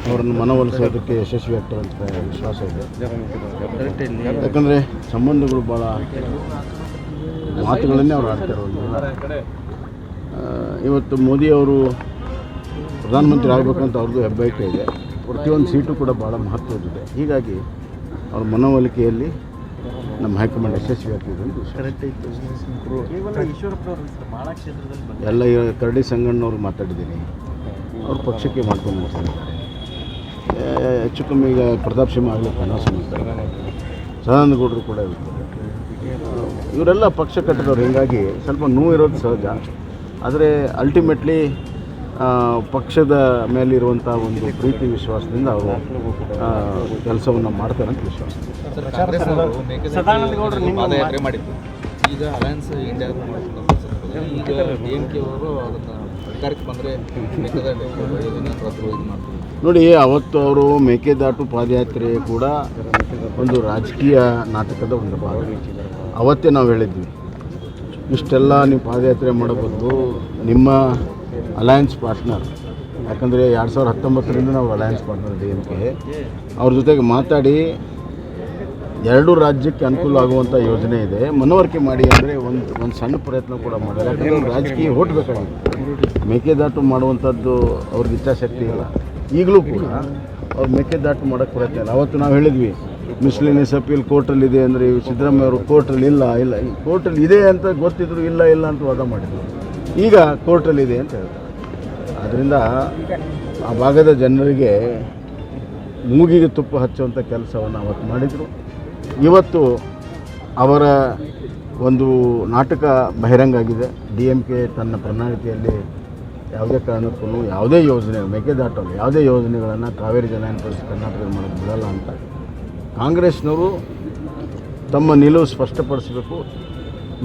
ಅವರನ್ನು ಮನವೊಲಿಸೋದಕ್ಕೆ ಯಶಸ್ವಿ ಆಗ್ತಾರೆ ಅಂತ ವಿಶ್ವಾಸ ಇದೆ. ಯಾಕಂದರೆ ಸಂಬಂಧಗಳು ಭಾಳ ಮಾತುಗಳನ್ನೇ ಅವ್ರು ಆಡ್ತಾರೆ. ಇವತ್ತು ಮೋದಿಯವರು ಪ್ರಧಾನಮಂತ್ರಿ ಆಗಬೇಕಂತ ಅವ್ರದ್ದು ಹೆಬ್ಬಯಕೆ ಇದೆ. ಪ್ರತಿಯೊಂದು ಸೀಟು ಕೂಡ ಭಾಳ ಮಹತ್ವದಿದೆ. ಹೀಗಾಗಿ ಅವ್ರ ಮನವೊಲಿಕೆಯಲ್ಲಿ ನಮ್ಮ ಹೈಕಮಾಂಡ್ ಯಶಸ್ವಿ ಆಗ್ತಿದೆ ಅಂತ ಎಲ್ಲ ಕರಡಿ ಸಂಗಣ್ಣವ್ರು ಮಾತಾಡಿದ್ದೀನಿ. ಅವ್ರ ಪಕ್ಷಕ್ಕೆ ಮಾಡ್ಕೊಂಡು ಮಾಡ್ತಿದ್ದಾರೆ. ಹೆಚ್ಚು ಕಮ್ಮಿ ಈಗ ಪ್ರತಾಪ್ ಸಿಂಹ ಆಗಲಿ ಕನಸ ಮಾಡ್ತಾರೆ, ಸದಾನಂದಗೌಡರು ಕೂಡ ಇರ್ತಾರೆ. ಇವರೆಲ್ಲ ಪಕ್ಷ ಕಟ್ಟಿದವ್ರು. ಹೀಗಾಗಿ ಸ್ವಲ್ಪ ನೋವು ಇರೋದು ಸಹಜ. ಆದರೆ ಅಲ್ಟಿಮೇಟ್ಲಿ ಪಕ್ಷದ ಮೇಲಿರುವಂಥ ಒಂದು ಪ್ರೀತಿ ವಿಶ್ವಾಸದಿಂದ ಅವರು ಕೆಲಸವನ್ನು ಮಾಡ್ತಾರೆ ಅಂತ ವಿಶ್ವಾಸ. ಪಾದಯಾತ್ರೆ ಮಾಡಿದ್ರು. ಈಗ ಅಲಯನ್ಸ್ ಇಂಡಿಯಾ ಈಗ ಡಿಎಂಕೆ ಅವರು ಅದನ್ನು ಅಧಿಕಾರಕ್ಕೆ ಬಂದರೆ ನೋಡಿ, ಅವತ್ತು ಅವರು ಮೇಕೆದಾಟು ಪಾದಯಾತ್ರೆ ಕೂಡ ಒಂದು ರಾಜಕೀಯ ನಾಟಕದ ಒಂದು ಭಾಗ. ಅವತ್ತೇ ನಾವು ಹೇಳಿದ್ವಿ, ಇಷ್ಟೆಲ್ಲ ನೀವು ಪಾದಯಾತ್ರೆ ಮಾಡೋ ಬದಲು ನಿಮ್ಮ ಅಲಯನ್ಸ್ ಪಾರ್ಟ್ನರ್, ಯಾಕಂದರೆ 2019ರಿಂದ ನಾವು ಅಲಯನ್ಸ್ ಪಾರ್ಟ್ನರ್ ಡಿಎಂಕೆ, ಅವ್ರ ಜೊತೆಗೆ ಮಾತಾಡಿ ಎರಡೂ ರಾಜ್ಯಕ್ಕೆ ಅನುಕೂಲ ಆಗುವಂಥ ಯೋಜನೆ ಇದೆ, ಮನವರಿಕೆ ಮಾಡಿ ಅಂದರೆ ಒಂದು ಸಣ್ಣ ಪ್ರಯತ್ನ ಕೂಡ ಮಾಡಿಲ್ಲ. ಯಾಕಂದರೆ ರಾಜಕೀಯ ಓಟ್ ಬೇಕಾಗಿತ್ತು. ಮೇಕೆದಾಟು ಮಾಡುವಂಥದ್ದು ಅವ್ರಿಗೆ ಇಚ್ಛಾಶಕ್ತಿ ಇಲ್ಲ. ಈಗಲೂ ಕೂಡ ಅವ್ರು ಮೇಕೆದಾಟು ಮಾಡೋಕ್ಕೆ ಪ್ರಯತ್ನ ಇಲ್ಲ. ಅವತ್ತು ನಾವು ಹೇಳಿದ್ವಿ ಮಿಸ್ಲಿನಿಯಸ್ ಅಪೀಲ್ ಕೋರ್ಟಲ್ಲಿದೆ ಅಂದರೆ ಸಿದ್ದರಾಮಯ್ಯ ಅವರು ಕೋರ್ಟಲ್ಲಿ ಇಲ್ಲ ಕೋರ್ಟಲ್ಲಿ ಇದೆ ಅಂತ ಗೊತ್ತಿದ್ರು ಇಲ್ಲ ಅಂತ ವಾದ ಮಾಡಿದರು. ಈಗ ಕೋರ್ಟಲ್ಲಿದೆ ಅಂತ ಹೇಳ್ತಾರೆ. ಆದ್ದರಿಂದ ಆ ಭಾಗದ ಜನರಿಗೆ ಮೂಗಿಗೆ ತುಪ್ಪ ಹಚ್ಚುವಂಥ ಕೆಲಸವನ್ನು ಅವತ್ತು ಮಾಡಿದರು. ಇವತ್ತು ಅವರ ಒಂದು ನಾಟಕ ಬಹಿರಂಗ ಆಗಿದೆ. ಡಿಎಂಕೆ ತನ್ನ ಪ್ರಣಾಳಿಕೆಯಲ್ಲಿ ಯಾವುದೇ ಕಾರಣಕ್ಕೂ ಯಾವುದೇ ಯೋಜನೆ, ಮೇಕೆದಾಟಲ್ಲಿ ಯಾವುದೇ ಯೋಜನೆಗಳನ್ನು ಕಾವೇರಿ ಜಲಾನಯನ ಪರಿಸ್ಥಿತಿ ಕರ್ನಾಟಕದಲ್ಲಿ ಮಾಡೋದು ಬಿಡಲ್ಲ ಅಂತ ಕಾಂಗ್ರೆಸ್ನವರು ತಮ್ಮ ನಿಲುವು ಸ್ಪಷ್ಟಪಡಿಸಬೇಕು.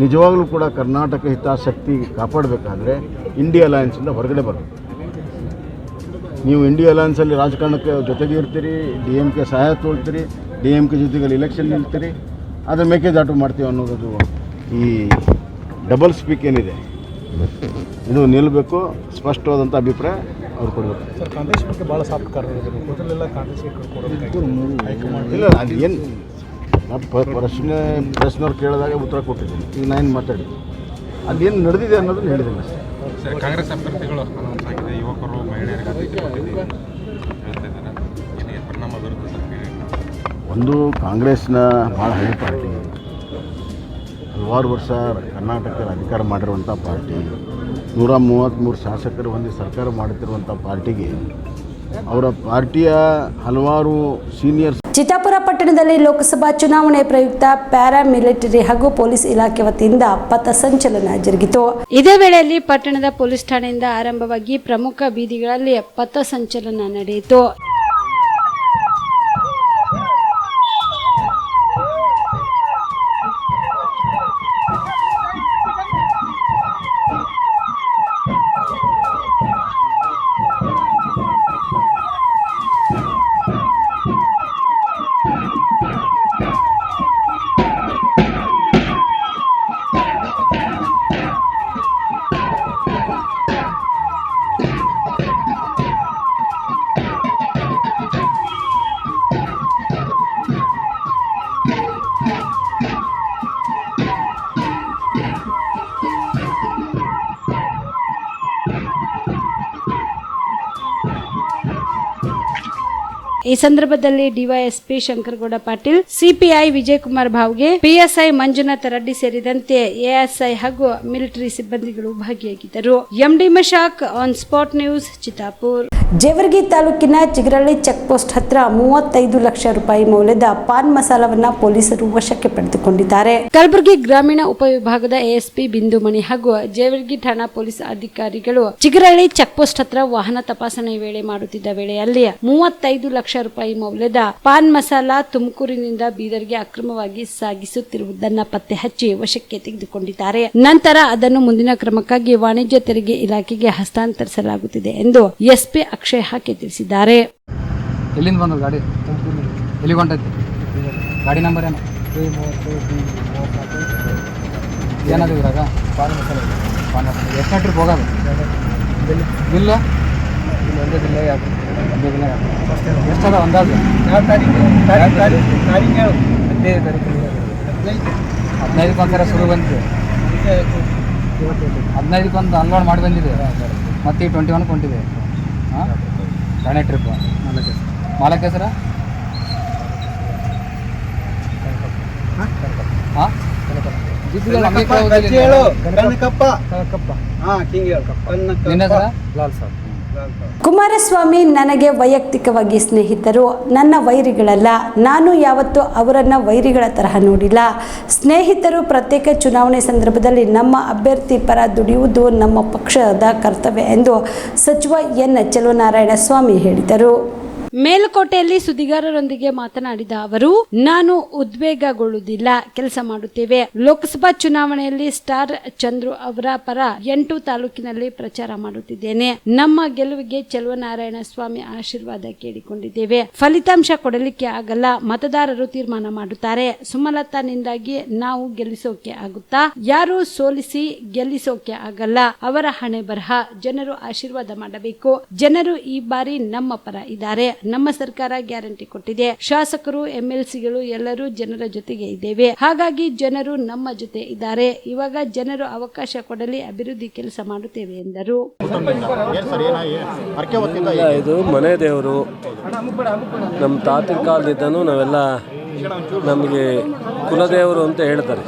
ನಿಜವಾಗಲೂ ಕೂಡ ಕರ್ನಾಟಕ ಹಿತಾಸಕ್ತಿ ಕಾಪಾಡಬೇಕಾದ್ರೆ ಇಂಡಿಯಾ ಅಲಯನ್ಸಿಂದ ಹೊರಗಡೆ ಬರಬೇಕು. ನೀವು ಇಂಡಿಯಾ ಅಲಯನ್ಸಲ್ಲಿ ರಾಜಕಾರಣಕ್ಕೆ ಜೊತೆಗೆ ಇರ್ತೀರಿ, ಡಿಎಂಕೆ ಸಹಾಯ ತೊಗೊಳ್ತೀರಿ, ಡಿಎಂಕೆ ಜೊತೆಗೆ ಎಲೆಕ್ಷನ್ ನಿಲ್ತೀರಿ, ಆದರೆ ಮೇಕೆದಾಟು ಮಾಡ್ತೀವಿ ಅನ್ನೋದು ಈ ಡಬಲ್ ಸ್ಪೀಕ್ ಏನಿದೆ ಇದು ನಿಲ್ಲಬೇಕು. ಸ್ಪಷ್ಟವಾದಂಥ ಅಭಿಪ್ರಾಯ ಅವ್ರು ಕೊಡಬೇಕು. ಸರ್, ಕಾಂಗ್ರೆಸ್ ಬಗ್ಗೆ ಭಾಳ ಸಾಫ್ಟ್ ಮೊದಲೆಲ್ಲ ಕಾಂಗ್ರೆಸ್ಗೆ ಇಲ್ಲ, ಅದು ಏನು ಪ್ರಶ್ನೆಯವ್ರು ಕೇಳಿದಾಗ ಉತ್ತರ ಕೊಟ್ಟಿದ್ದೀನಿ. ಈಗ ನಾನು ಮಾತಾಡಿದ್ದೀನಿ, ಅದೇನು ನಡೆದಿದೆ ಅನ್ನೋದನ್ನು ಹೇಳಿದ್ದೀನಿ ಅಷ್ಟೇ. ಕಾಂಗ್ರೆಸ್ ಅಭ್ಯರ್ಥಿಗಳು ಅನೌನ್ಸ್ ಆಗಿದೆ, ಯುವಕರು ಮಹಿಳೆಯರಿಗೆ ಪರಿಣಾಮ ಬರುತ್ತೆ ಸರ್. ಒಂದು ಕಾಂಗ್ರೆಸ್ನ ಭಾಳ ಹಳೆ ಪಾರ್ಟಿ, ಹಲವಾರು ವರ್ಷ ಕರ್ನಾಟಕದಲ್ಲಿ ಅಧಿಕಾರ ಮಾಡಿರುವಂಥ ಪಾರ್ಟಿ, 133 ಶಾಸಕರು ಹೊಂದಿ ಸರ್ಕಾರ ಮಾಡುತ್ತಿರುವಂಥ ಪಾರ್ಟಿಗೆ ಅವರ ಪಾರ್ಟಿಯ ಹಲವಾರು ಸೀನಿಯರ್ಸ್. ಚಿತ್ತಾಪುರ ಪಟ್ಟಣದಲ್ಲಿ ಲೋಕಸಭಾ ಚುನಾವಣೆ ಪ್ರಯುಕ್ತ ಪ್ಯಾರಾಮಿಲಿಟರಿ ಹಾಗೂ ಪೊಲೀಸ್ ಇಲಾಖೆ ವತಿಯಿಂದ ಪಥಸಂಚಲನ ಜರುಗಿತು. ಇದೇ ವೇಳೆಯಲ್ಲಿ ಪಟ್ಟಣದ ಪೊಲೀಸ್ ಠಾಣೆಯಿಂದ ಆರಂಭವಾಗಿ ಪ್ರಮುಖ ಬೀದಿಗಳಲ್ಲಿ ಪಥಸಂಚಲನ ನಡೆಯಿತು. ಈ ಸಂದರ್ಭದಲ್ಲಿ DYSP Shankaragouda Patil, CPI Vijayakumar Bhavge, PSI Manjunatha Reddy ಸೇರಿದಂತೆ ಎಎಸ್ಐ ಹಾಗೂ ಮಿಲಿಟರಿ ಸಿಬ್ಬಂದಿಗಳು ಭಾಗಿಯಾಗಿದ್ದರು. MD Mashak, on spot news, Chittapur. Jevargi ತಾಲೂಕಿನ ಚಿಗರಳ್ಳಿ ಚೆಕ್ ಪೋಸ್ಟ್ ಹತ್ರ 35 ಲಕ್ಷ ರೂಪಾಯಿ ಮೌಲ್ಯದ ಪಾನ್ ಮಸಾಲವನ್ನ ಪೊಲೀಸರು ವಶಕ್ಕೆ ಪಡೆದುಕೊಂಡಿದ್ದಾರೆ. ಕಲಬುರಗಿ ಗ್ರಾಮೀಣ ಉಪವಿಭಾಗದ ಎಎಸ್ಪಿ ಬಿಂದುಮಣಿ ಹಾಗೂ ಜೇವರ್ಗಿ ಠಾಣಾ ಪೊಲೀಸ್ ಅಧಿಕಾರಿಗಳು ಚಿಗರಳ್ಳಿ ಚೆಕ್ ಪೋಸ್ಟ್ ಹತ್ರ ವಾಹನ ತಪಾಸಣೆ ವೇಳೆ ಮಾಡುತ್ತಿದ್ದ ವೇಳೆಯಲ್ಲಿ 35 ಲಕ್ಷ ರೂಪಾಯಿ ಮೌಲ್ಯದ ಪಾನ್ ಮಸಾಲ ತುಮಕೂರಿನಿಂದ ಬೀದರ್ಗೆ ಅಕ್ರಮವಾಗಿ ಸಾಗಿಸುತ್ತಿರುವುದನ್ನ ಪತ್ತೆ ಹಚ್ಚಿ ವಶಕ್ಕೆ ತೆಗೆದುಕೊಂಡಿದ್ದಾರೆ. ನಂತರ ಅದನ್ನು ಮುಂದಿನ ಕ್ರಮಕ್ಕಾಗಿ ವಾಣಿಜ್ಯ ತೆರಿಗೆ ಇಲಾಖೆಗೆ ಹಸ್ತಾಂತರಿಸಲಾಗುತ್ತಿದೆ ಎಂದು ಎಸ್ಪಿ ಅಕ್ಷಯ್ ಹಾಕಿ ತಿಳಿಸಿದ್ದಾರೆ. ಎಲ್ಲಿಂದ ಬಂದ್ರು ಗಾಡಿ? ಎಲ್ಲಿಗೆ ಹೊಂಟೈತಿ? ಗಾಡಿ ನಂಬರ್ ಏನು? ಏನದು ಇದ್ರಾಗ? ಪಾನ್ ಮಸಾಲ. ಎಷ್ಟು ಟ್ರಿಪ್ ಹೋಗೋದು? ಬಿಲ್ಲ ಒಂದೇ ದಿನ ಎಷ್ಟದ ಅಂದಾಜು? 15 ಒಂದ್ಸರ ಶುರು ಬಂದಿದೆ, 15 ಒಂದು ಅನ್ಲೋಡ್ ಮಾಡಿ ಬಂದಿದೆ, ಮತ್ತು ಈ 21 ಕೊಂಡಿದೆ. ಹಾಂ, ಗಾಡಿ ಟ್ರಿಪ್ ಮಾಲಕ ಹೆಸರ? ಹಾಂ, ಕುಮಾರಸ್ವಾಮಿ ನನಗೆ ವೈಯಕ್ತಿಕವಾಗಿ ಸ್ನೇಹಿತರು, ನನ್ನ ವೈರಿಗಳಲ್ಲ. ನಾನು ಯಾವತ್ತೂ ಅವರನ್ನ ವೈರಿಗಳ ತರಹ ನೋಡಿಲ್ಲ. ಸ್ನೇಹಿತರು. ಪ್ರತ್ಯೇಕ ಚುನಾವಣೆ ಸಂದರ್ಭದಲ್ಲಿ ನಮ್ಮ ಅಭ್ಯರ್ಥಿ ಪರ ದುಡಿಯುವುದು ನಮ್ಮ ಪಕ್ಷದ ಕರ್ತವ್ಯ ಎಂದು ಸಚಿವ ಎನ್ ಚೆಲುವನಾರಾಯಣ ಸ್ವಾಮಿ ಹೇಳಿದರು. ಮೇಲುಕೋಟೆಯಲ್ಲಿ ಸುದ್ದಿಗಾರರೊಂದಿಗೆ ಮಾತನಾಡಿದ ಅವರು, ನಾನು ಉದ್ವೇಗಗೊಳ್ಳುವುದಿಲ್ಲ, ಕೆಲಸ ಮಾಡುತ್ತೇವೆ. ಲೋಕಸಭಾ ಚುನಾವಣೆಯಲ್ಲಿ ಸ್ಟಾರ್ ಚಂದ್ರು ಅವರ ಪರ 8 ತಾಲೂಕಿನಲ್ಲಿ ಪ್ರಚಾರ ಮಾಡುತ್ತಿದ್ದೇನೆ. ನಮ್ಮ ಗೆಲುವಿಗೆ ಚೆಲುವನಾರಾಯಣ ಸ್ವಾಮಿ ಆಶೀರ್ವಾದ ಕೇಳಿಕೊಂಡಿದ್ದೇವೆ. ಫಲಿತಾಂಶ ಕೊಡಲಿಕ್ಕೆ ಆಗಲ್ಲ, ಮತದಾರರು ತೀರ್ಮಾನ ಮಾಡುತ್ತಾರೆ. ಸುಮಲತಾನಿಂದಾಗಿ ನಾವು ಗೆಲ್ಲಿಸೋಕೆ ಆಗುತ್ತಾ? ಯಾರು ಸೋಲಿಸಿ ಗೆಲ್ಲಿಸೋಕೆ ಆಗಲ್ಲ. ಅವರ ಹಣೆ ಬರಹ. ಜನರು ಆಶೀರ್ವಾದ ಮಾಡಬೇಕು. ಜನರು ಈ ಬಾರಿ ನಮ್ಮ ಪರ ಇದ್ದಾರೆ. ನಮ್ಮ ಸರ್ಕಾರ ಗ್ಯಾರಂಟಿ ಕೊಟ್ಟಿದೆ. ಶಾಸಕರು, ಎಂಎಲ್ಸಿಗಳು ಎಲ್ಲರೂ ಜನರ ಜೊತೆಗೆ ಇದ್ದೇವೆ. ಹಾಗಾಗಿ ಜನರು ನಮ್ಮ ಜೊತೆ ಇದ್ದಾರೆ. ಇವಾಗ ಜನರು ಅವಕಾಶ ಕೊಡಲಿ, ಅಭಿವೃದ್ಧಿ ಕೆಲಸ ಮಾಡುತ್ತೇವೆ ಎಂದರು. ಇದು ಮನೆ ದೇವರು. ನಮ್ಮ ತಾತನ ಕಾಲದಿಂದನೂ ನಾವೆಲ್ಲ ನಮಗೆ ಕುಲದೇವರು ಅಂತ ಹೇಳ್ತಾರೆ.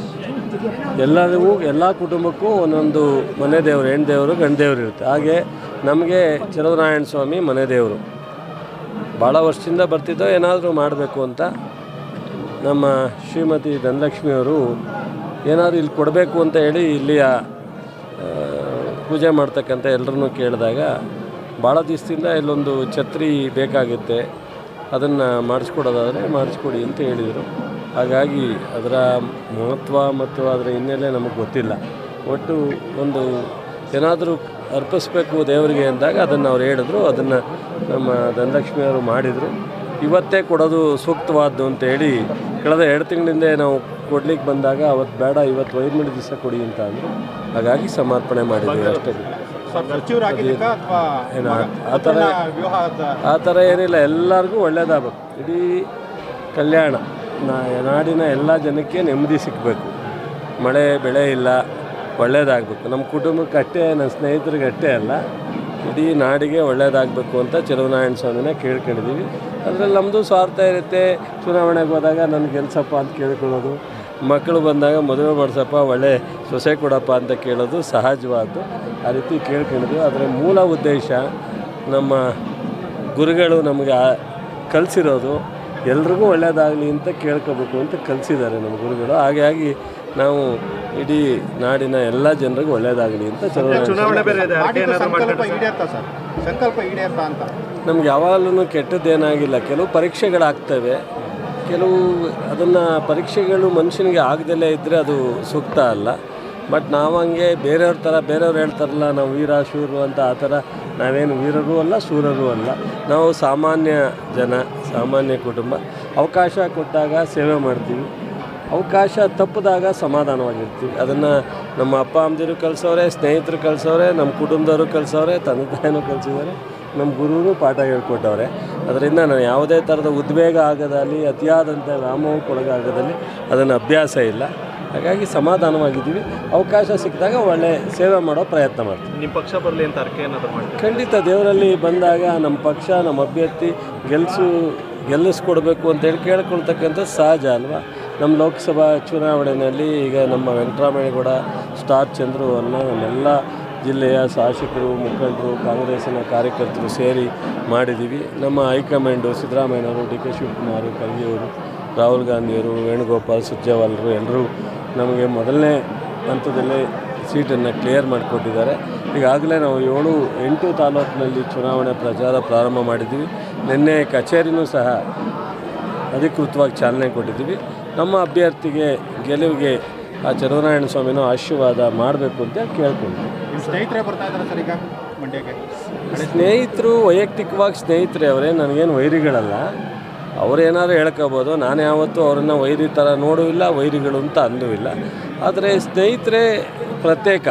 ಎಲ್ಲರಿಗೂ, ಎಲ್ಲ ಕುಟುಂಬಕ್ಕೂ ಒಂದೊಂದು ಮನೆ ದೇವರು, ಹೆಣ್ಣು ದೇವರು, ಗಂಡು ದೇವರು ಇರುತ್ತೆ. ಹಾಗೆ ನಮಗೆ ಚೆಲುವನಾರಾಯಣ ಸ್ವಾಮಿ ಮನೆ ದೇವರು. ಭಾಳ ವರ್ಷದಿಂದ ಬರ್ತಿದ್ದೋ ಏನಾದರೂ ಮಾಡಬೇಕು ಅಂತ ನಮ್ಮ ಶ್ರೀಮತಿ ಧನಲಕ್ಷ್ಮಿಯವರು ಏನಾದರೂ ಇಲ್ಲಿ ಕೊಡಬೇಕು ಅಂತ ಹೇಳಿ ಇಲ್ಲಿಯ ಪೂಜೆ ಮಾಡ್ತಕ್ಕಂಥ ಎಲ್ಲರನ್ನೂ ಕೇಳಿದಾಗ ಭಾಳ ದಿವಸದಿಂದ ಇಲ್ಲೊಂದು ಛತ್ರಿ ಬೇಕಾಗುತ್ತೆ, ಅದನ್ನು ಮಾಡಿಸ್ಕೊಡೋದಾದರೆ ಮಾಡಿಸ್ಕೊಡಿ ಅಂತ ಹೇಳಿದರು. ಹಾಗಾಗಿ ಅದರ ಮಹತ್ವ ಮತ್ತು ಅದರ ಹಿನ್ನೆಲೆ ನಮಗೆ ಗೊತ್ತಿಲ್ಲ. ಒಟ್ಟು ಒಂದು ಏನಾದರೂ ಅರ್ಪಿಸ್ಬೇಕು ದೇವರಿಗೆ ಅಂದಾಗ ಅದನ್ನು ಅವ್ರು ಹೇಳಿದ್ರು. ಅದನ್ನು ನಮ್ಮ ಧನಲಕ್ಷ್ಮಿಯವರು ಮಾಡಿದರು. ಇವತ್ತೇ ಕೊಡೋದು ಸೂಕ್ತವಾದ್ದು ಅಂತೇಳಿ ಕಳೆದ 2 ತಿಂಗಳಿಂದ ನಾವು ಕೊಡ್ಲಿಕ್ಕೆ ಬಂದಾಗ ಅವತ್ತು ಬೇಡ, ಇವತ್ತು 5 ದಿವಸ ಕೊಡಿ ಅಂತ ಅಂದರು. ಹಾಗಾಗಿ ಸಮರ್ಪಣೆ ಮಾಡಿದ್ದೀವಿ ಅಷ್ಟೇ. ಆ ಥರ ಏನಿಲ್ಲ. ಎಲ್ಲರಿಗೂ ಒಳ್ಳೆಯದಾಗಬೇಕು. ಇಡೀ ಕಲ್ಯಾಣ ನಾಡಿನ ಎಲ್ಲ ಜನಕ್ಕೆ ನೆಮ್ಮದಿ ಸಿಗಬೇಕು. ಮಳೆ ಬೆಳೆ ಇಲ್ಲ, ಒಳ್ಳೆಯದಾಗಬೇಕು. ನಮ್ಮ ಕುಟುಂಬಕ್ಕೆ ಅಷ್ಟೇ, ನನ್ನ ಸ್ನೇಹಿತರಿಗೆ ಅಷ್ಟೇ ಅಲ್ಲ, ಇಡೀ ನಾಡಿಗೆ ಒಳ್ಳೆಯದಾಗಬೇಕು ಅಂತ ಚೆಲುವನಾರಾಯಣ ಸ್ವಾಮಿನ ಕೇಳ್ಕೊಂಡಿದ್ದೀವಿ. ಅದರಲ್ಲಿ ನಮ್ಮದು ಸ್ವಾರ್ಥ ಇರುತ್ತೆ. ಚುನಾವಣೆಗೆ ಹೋದಾಗ ನನಗೆ ಗೆಲ್ಸಪ್ಪ ಅಂತ ಕೇಳ್ಕೊಳ್ಳೋದು, ಮಕ್ಕಳು ಬಂದಾಗ ಮದುವೆ ಮಾಡಿಸಪ್ಪ ಒಳ್ಳೆ ಸೊಸೆ ಕೊಡಪ್ಪ ಅಂತ ಕೇಳೋದು ಸಹಜವಾದ್ದು, ಆ ರೀತಿ ಕೇಳ್ಕೊಂಡಿದ್ವಿ. ಆದರೆ ಮೂಲ ಉದ್ದೇಶ ನಮ್ಮ ಗುರುಗಳು ನಮಗೆ ಕಲಿಸಿರೋದು ಎಲ್ರಿಗೂ ಒಳ್ಳೆಯದಾಗಲಿ ಅಂತ ಕೇಳ್ಕೋಬೇಕು ಅಂತ ಕಲಿಸಿದ್ದಾರೆ ನಮ್ಮ ಗುರುಗಳು. ಹಾಗಾಗಿ ನಾವು ಇಡೀ ನಾಡಿನ ಎಲ್ಲ ಜನರಿಗೂ ಒಳ್ಳೆಯದಾಗಲಿ ಅಂತ ನಮ್ಗೆ ಯಾವಾಗಲೂ ಕೆಟ್ಟದ್ದೇನಾಗಿಲ್ಲ. ಕೆಲವು ಪರೀಕ್ಷೆಗಳಾಗ್ತವೆ, ಕೆಲವು ಅದನ್ನು ಪರೀಕ್ಷೆಗಳು ಮನುಷ್ಯನಿಗೆ ಆಗದಲ್ಲೇ ಇದ್ದರೆ ಅದು ಸೂಕ್ತ ಅಲ್ಲ. ಬಟ್ ನಾವು ಹಂಗೆ ಬೇರೆಯವ್ರ ಥರ ಬೇರೆಯವ್ರು ಹೇಳ್ತಾರಲ್ಲ ನಾವು ವೀರ ಶೂರು ಅಂತ, ಆ ಥರ ನಾವೇನು ವೀರರೂ ಅಲ್ಲ ಶೂರರೂ ಅಲ್ಲ. ನಾವು ಸಾಮಾನ್ಯ ಜನ, ಸಾಮಾನ್ಯ ಕುಟುಂಬ. ಅವಕಾಶ ಕೊಟ್ಟಾಗ ಸೇವೆ ಮಾಡ್ತೀವಿ, ಅವಕಾಶ ತಪ್ಪಿದಾಗ ಸಮಾಧಾನವಾಗಿರ್ತೀವಿ. ಅದನ್ನು ನಮ್ಮ ಅಪ್ಪ ಅಮ್ಮದಿರು ಕಲಿಸೋರೆ, ಸ್ನೇಹಿತರು ಕಲಿಸೋರೆ, ನಮ್ಮ ಕುಟುಂಬದವರು ಕಲಿಸೋರೆ, ತಂದೆ ತಾಯಿನೂ ಕಲಿಸಿದ್ದಾರೆ, ನಮ್ಮ ಗುರುವರು ಪಾಠ ಹೇಳ್ಕೊಟ್ಟವ್ರೆ. ಅದರಿಂದ ನಾನು ಯಾವುದೇ ಥರದ ಉದ್ವೇಗ ಆಗೋದಲ್ಲಿ, ಅತಿಯಾದಂಥ ವ್ಯಾಮೋಹಕ್ಕೊಳಗಾಗೋದಲ್ಲಿ ಅದನ್ನು ಅಭ್ಯಾಸ ಇಲ್ಲ. ಹಾಗಾಗಿ ಸಮಾಧಾನವಾಗಿದ್ದೀವಿ. ಅವಕಾಶ ಸಿಕ್ಕಿದಾಗ ಒಳ್ಳೆ ಸೇವೆ ಮಾಡೋ ಪ್ರಯತ್ನ ಮಾಡ್ತೀವಿ. ನಿಮ್ಮ ಪಕ್ಷ ಬರಲಿ ಅಂತ ಅರ್ಕೆ ಏನಾದರೂ ಮಾಡ್ತೀವಿ? ಖಂಡಿತ ದೇವರಲ್ಲಿ ಬಂದಾಗ ನಮ್ಮ ಪಕ್ಷ, ನಮ್ಮ ಅಭ್ಯರ್ಥಿ ಗೆಲ್ಲಿಸ್ಕೊಡ್ಬೇಕು ಅಂತೇಳಿ ಕೇಳ್ಕೊಳ್ತಕ್ಕಂಥ ಸಹಜ ಅಲ್ವಾ. ನಮ್ಮ ಲೋಕಸಭಾ ಚುನಾವಣೆಯಲ್ಲಿ ಈಗ ನಮ್ಮ ವೆಂಕಟರಾಮಯ್ಯಗೌಡ ಸ್ಟಾರ್ ಚಂದ್ರವನ್ನು ನಮ್ಮೆಲ್ಲ ಜಿಲ್ಲೆಯ ಶಾಸಕರು, ಮುಖಂಡರು, ಕಾಂಗ್ರೆಸ್ಸಿನ ಕಾರ್ಯಕರ್ತರು ಸೇರಿ ಮಾಡಿದ್ದೀವಿ. ನಮ್ಮ ಹೈಕಮಾಂಡು ಸಿದ್ದರಾಮಯ್ಯನವರು, ಡಿ ಕೆ ಶಿವಕುಮಾರ್, ಖರ್ಗೆಯವರು, ರಾಹುಲ್ ಗಾಂಧಿಯವರು, ವೇಣುಗೋಪಾಲ್, ಸುರ್ಜೇವಾಲರು ಎಲ್ಲರೂ ನಮಗೆ ಮೊದಲನೇ ಹಂತದಲ್ಲೇ ಸೀಟನ್ನು ಕ್ಲಿಯರ್ ಮಾಡಿಕೊಟ್ಟಿದ್ದಾರೆ. ಈಗಾಗಲೇ ನಾವು 7-8 ತಾಲೂಕಿನಲ್ಲಿ ಚುನಾವಣೆ ಪ್ರಚಾರ ಪ್ರಾರಂಭ ಮಾಡಿದ್ದೀವಿ. ನಿನ್ನೆ ಕಚೇರಿನೂ ಸಹ ಅಧಿಕೃತವಾಗಿ ಚಾಲನೆ ಕೊಟ್ಟಿದ್ದೀವಿ. ನಮ್ಮ ಅಭ್ಯರ್ಥಿಗೆ ಗೆಲುವಿಗೆ ಆ ಚನ್ನನಾರಾಯಣ ಸ್ವಾಮಿನೂ ಆಶೀರ್ವಾದ ಮಾಡಬೇಕು ಅಂತ ಕೇಳ್ಕೊಳ್ತೀವಿ. ಸ್ನೇಹಿತರೇ ಬರ್ತಾ ಇದ್ದಾರೆ ಸರ್ ಈಗ ಮಂಡ್ಯಕ್ಕೆ? ಸ್ನೇಹಿತರು ವೈಯಕ್ತಿಕವಾಗಿ ಸ್ನೇಹಿತರೇ ಅವರೇ, ನನಗೇನು ವೈರಿಗಳಲ್ಲ. ಅವರೇನಾದ್ರು ಹೇಳ್ಕೋಬೋದು, ನಾನು ಯಾವತ್ತೂ ಅವರನ್ನು ವೈರಿ ಥರ ನೋಡೂ ಇಲ್ಲ, ವೈರಿಗಳು ಅಂತ ಅಂದೂ ಇಲ್ಲ. ಆದರೆ ಸ್ನೇಹಿತರೇ ಪ್ರತ್ಯೇಕ.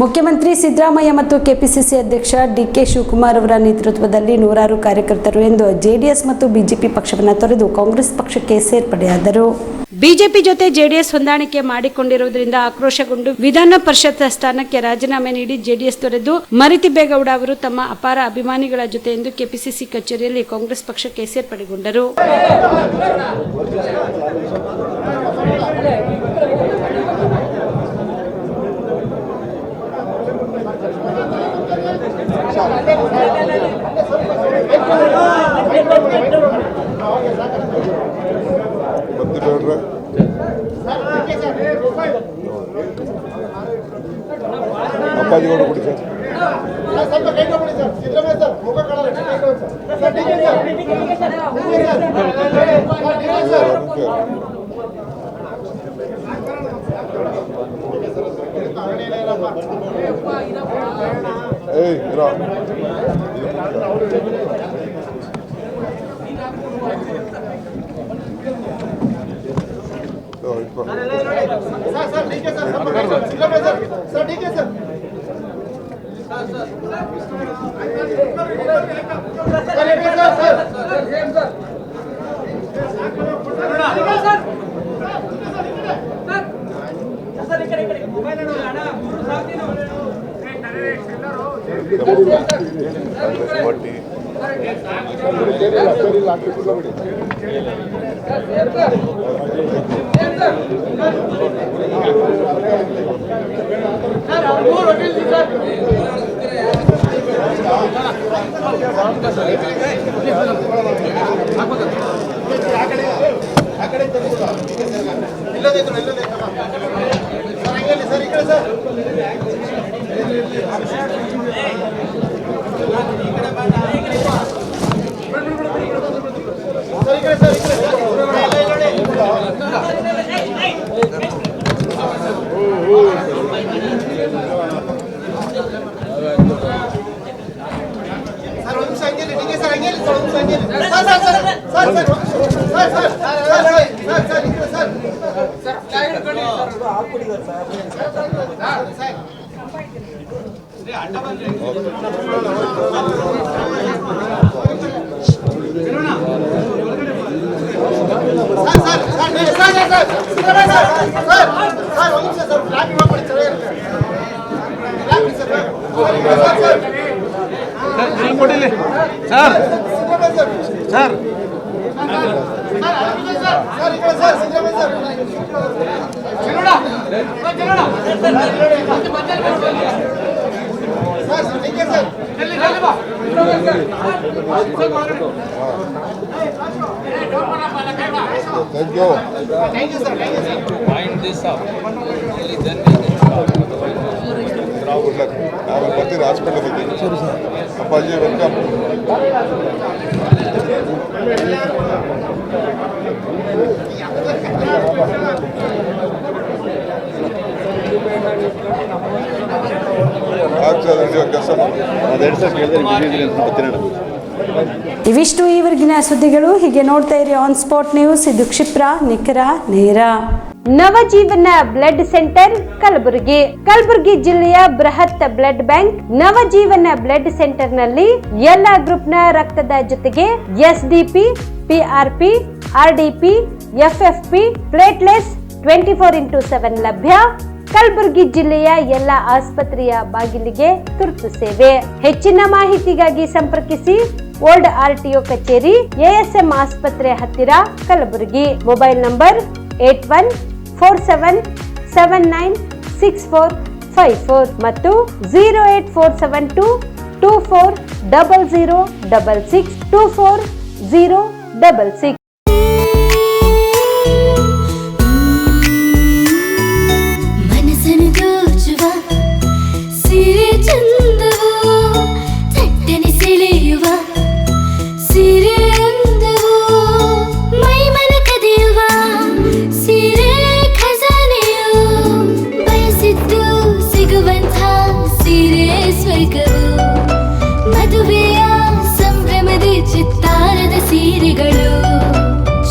ಮುಖ್ಯಮಂತ್ರಿ ಸಿದ್ದರಾಮಯ್ಯ ಮತ್ತು ಕೆಪಿಸಿಸಿ ಅಧ್ಯಕ್ಷ ಡಿಕೆ ಶಿವಕುಮಾರ್ ಅವರ ನೇತೃತ್ವದಲ್ಲಿ ನೂರಾರು ಕಾರ್ಯಕರ್ತರು ಎಂದು ಜೆಡಿಎಸ್ ಮತ್ತು ಬಿಜೆಪಿ ಪಕ್ಷವನ್ನು ತೊರೆದು ಕಾಂಗ್ರೆಸ್ ಪಕ್ಷಕ್ಕೆ ಸೇರ್ಪಡೆಯಾದರು. ಬಿಜೆಪಿ ಜೊತೆ ಜೆಡಿಎಸ್ ಹೊಂದಾಣಿಕೆ ಮಾಡಿಕೊಂಡಿರುವುದರಿಂದ ಆಕ್ರೋಶಗೊಂಡು ವಿಧಾನ ಪರಿಷತ್ ಸ್ಥಾನಕ್ಕೆ ರಾಜೀನಾಮೆ ನೀಡಿ ಜೆಡಿಎಸ್ ತೊರೆದು ಮರಿತಿಬ್ಬೇಗೌಡ ಅವರು ತಮ್ಮ ಅಪಾರ ಅಭಿಮಾನಿಗಳ ಜೊತೆ ಎಂದು ಕೆಪಿಸಿಸಿ ಕಚೇರಿಯಲ್ಲಿ ಕಾಂಗ್ರೆಸ್ ಪಕ್ಷಕ್ಕೆ ಸೇರ್ಪಡೆಗೊಂಡರು. ಅಪ್ಪಾಜಿಗೌಡ ಕೊಡಿ ಸರ್. ಬರ್ತೀನಿ ಹಾಸ್ಪಿಟಲ್ ಅಪ್ಪಾಜಿ ವೆಲ್ಕಮ್. ಇವಿಷ್ಟು ಈವರೆಗಿನ ಸುದ್ದಿಗಳು. ಹೀಗೆ ನೋಡ್ತಾ ಇರಿ ಆನ್ ಸ್ಪಾಟ್ ನ್ಯೂಸ್. ಇದು ಕ್ಷಿಪ್ರ, ನಿಖರ, ನೇರ. Navajeevan blood centre Kalaburagi. ಕಲಬುರಗಿ ಜಿಲ್ಲೆಯ ಬೃಹತ್ blood bank Navajeevan blood centre ನಲ್ಲಿ ಎಲ್ಲಾ ಗ್ರೂಪ್ ನ ರಕ್ತದ ಜೊತೆಗೆ ಎಸ್ಡಿಪಿ, ಪಿಆರ್ಪಿ, ಆರ್ಡಿಪಿ, ಎಫ್ಎಫ್ಪಿ, ಪ್ಲೇಟ್ಲೆಸ್ 24x7 ಲಭ್ಯ. ಕಲಬುರಗಿ ಜಿಲ್ಲೆಯ ಎಲ್ಲ ಆಸ್ಪತ್ರೆಯ ಬಾಗಿಲಿಗೆ ತುರ್ತು ಸೇವೆ. ಹೆಚ್ಚಿನ ಮಾಹಿತಿಗಾಗಿ ಸಂಪರ್ಕಿಸಿ ಓಲ್ಡ್ RTO ಕಚೇರಿ, ASM ಆಸ್ಪತ್ರೆ ಹತ್ತಿರ, ಕಲಬುರಗಿ. ಮೊಬೈಲ್ ನಂಬರ್ 8147979654 ಮತ್ತು 08472240066 24066. ಮದುವೆಯ ಸಂಭ್ರಮದ ಚಿತ್ತಾರದ ಸೀರೆಗಳು,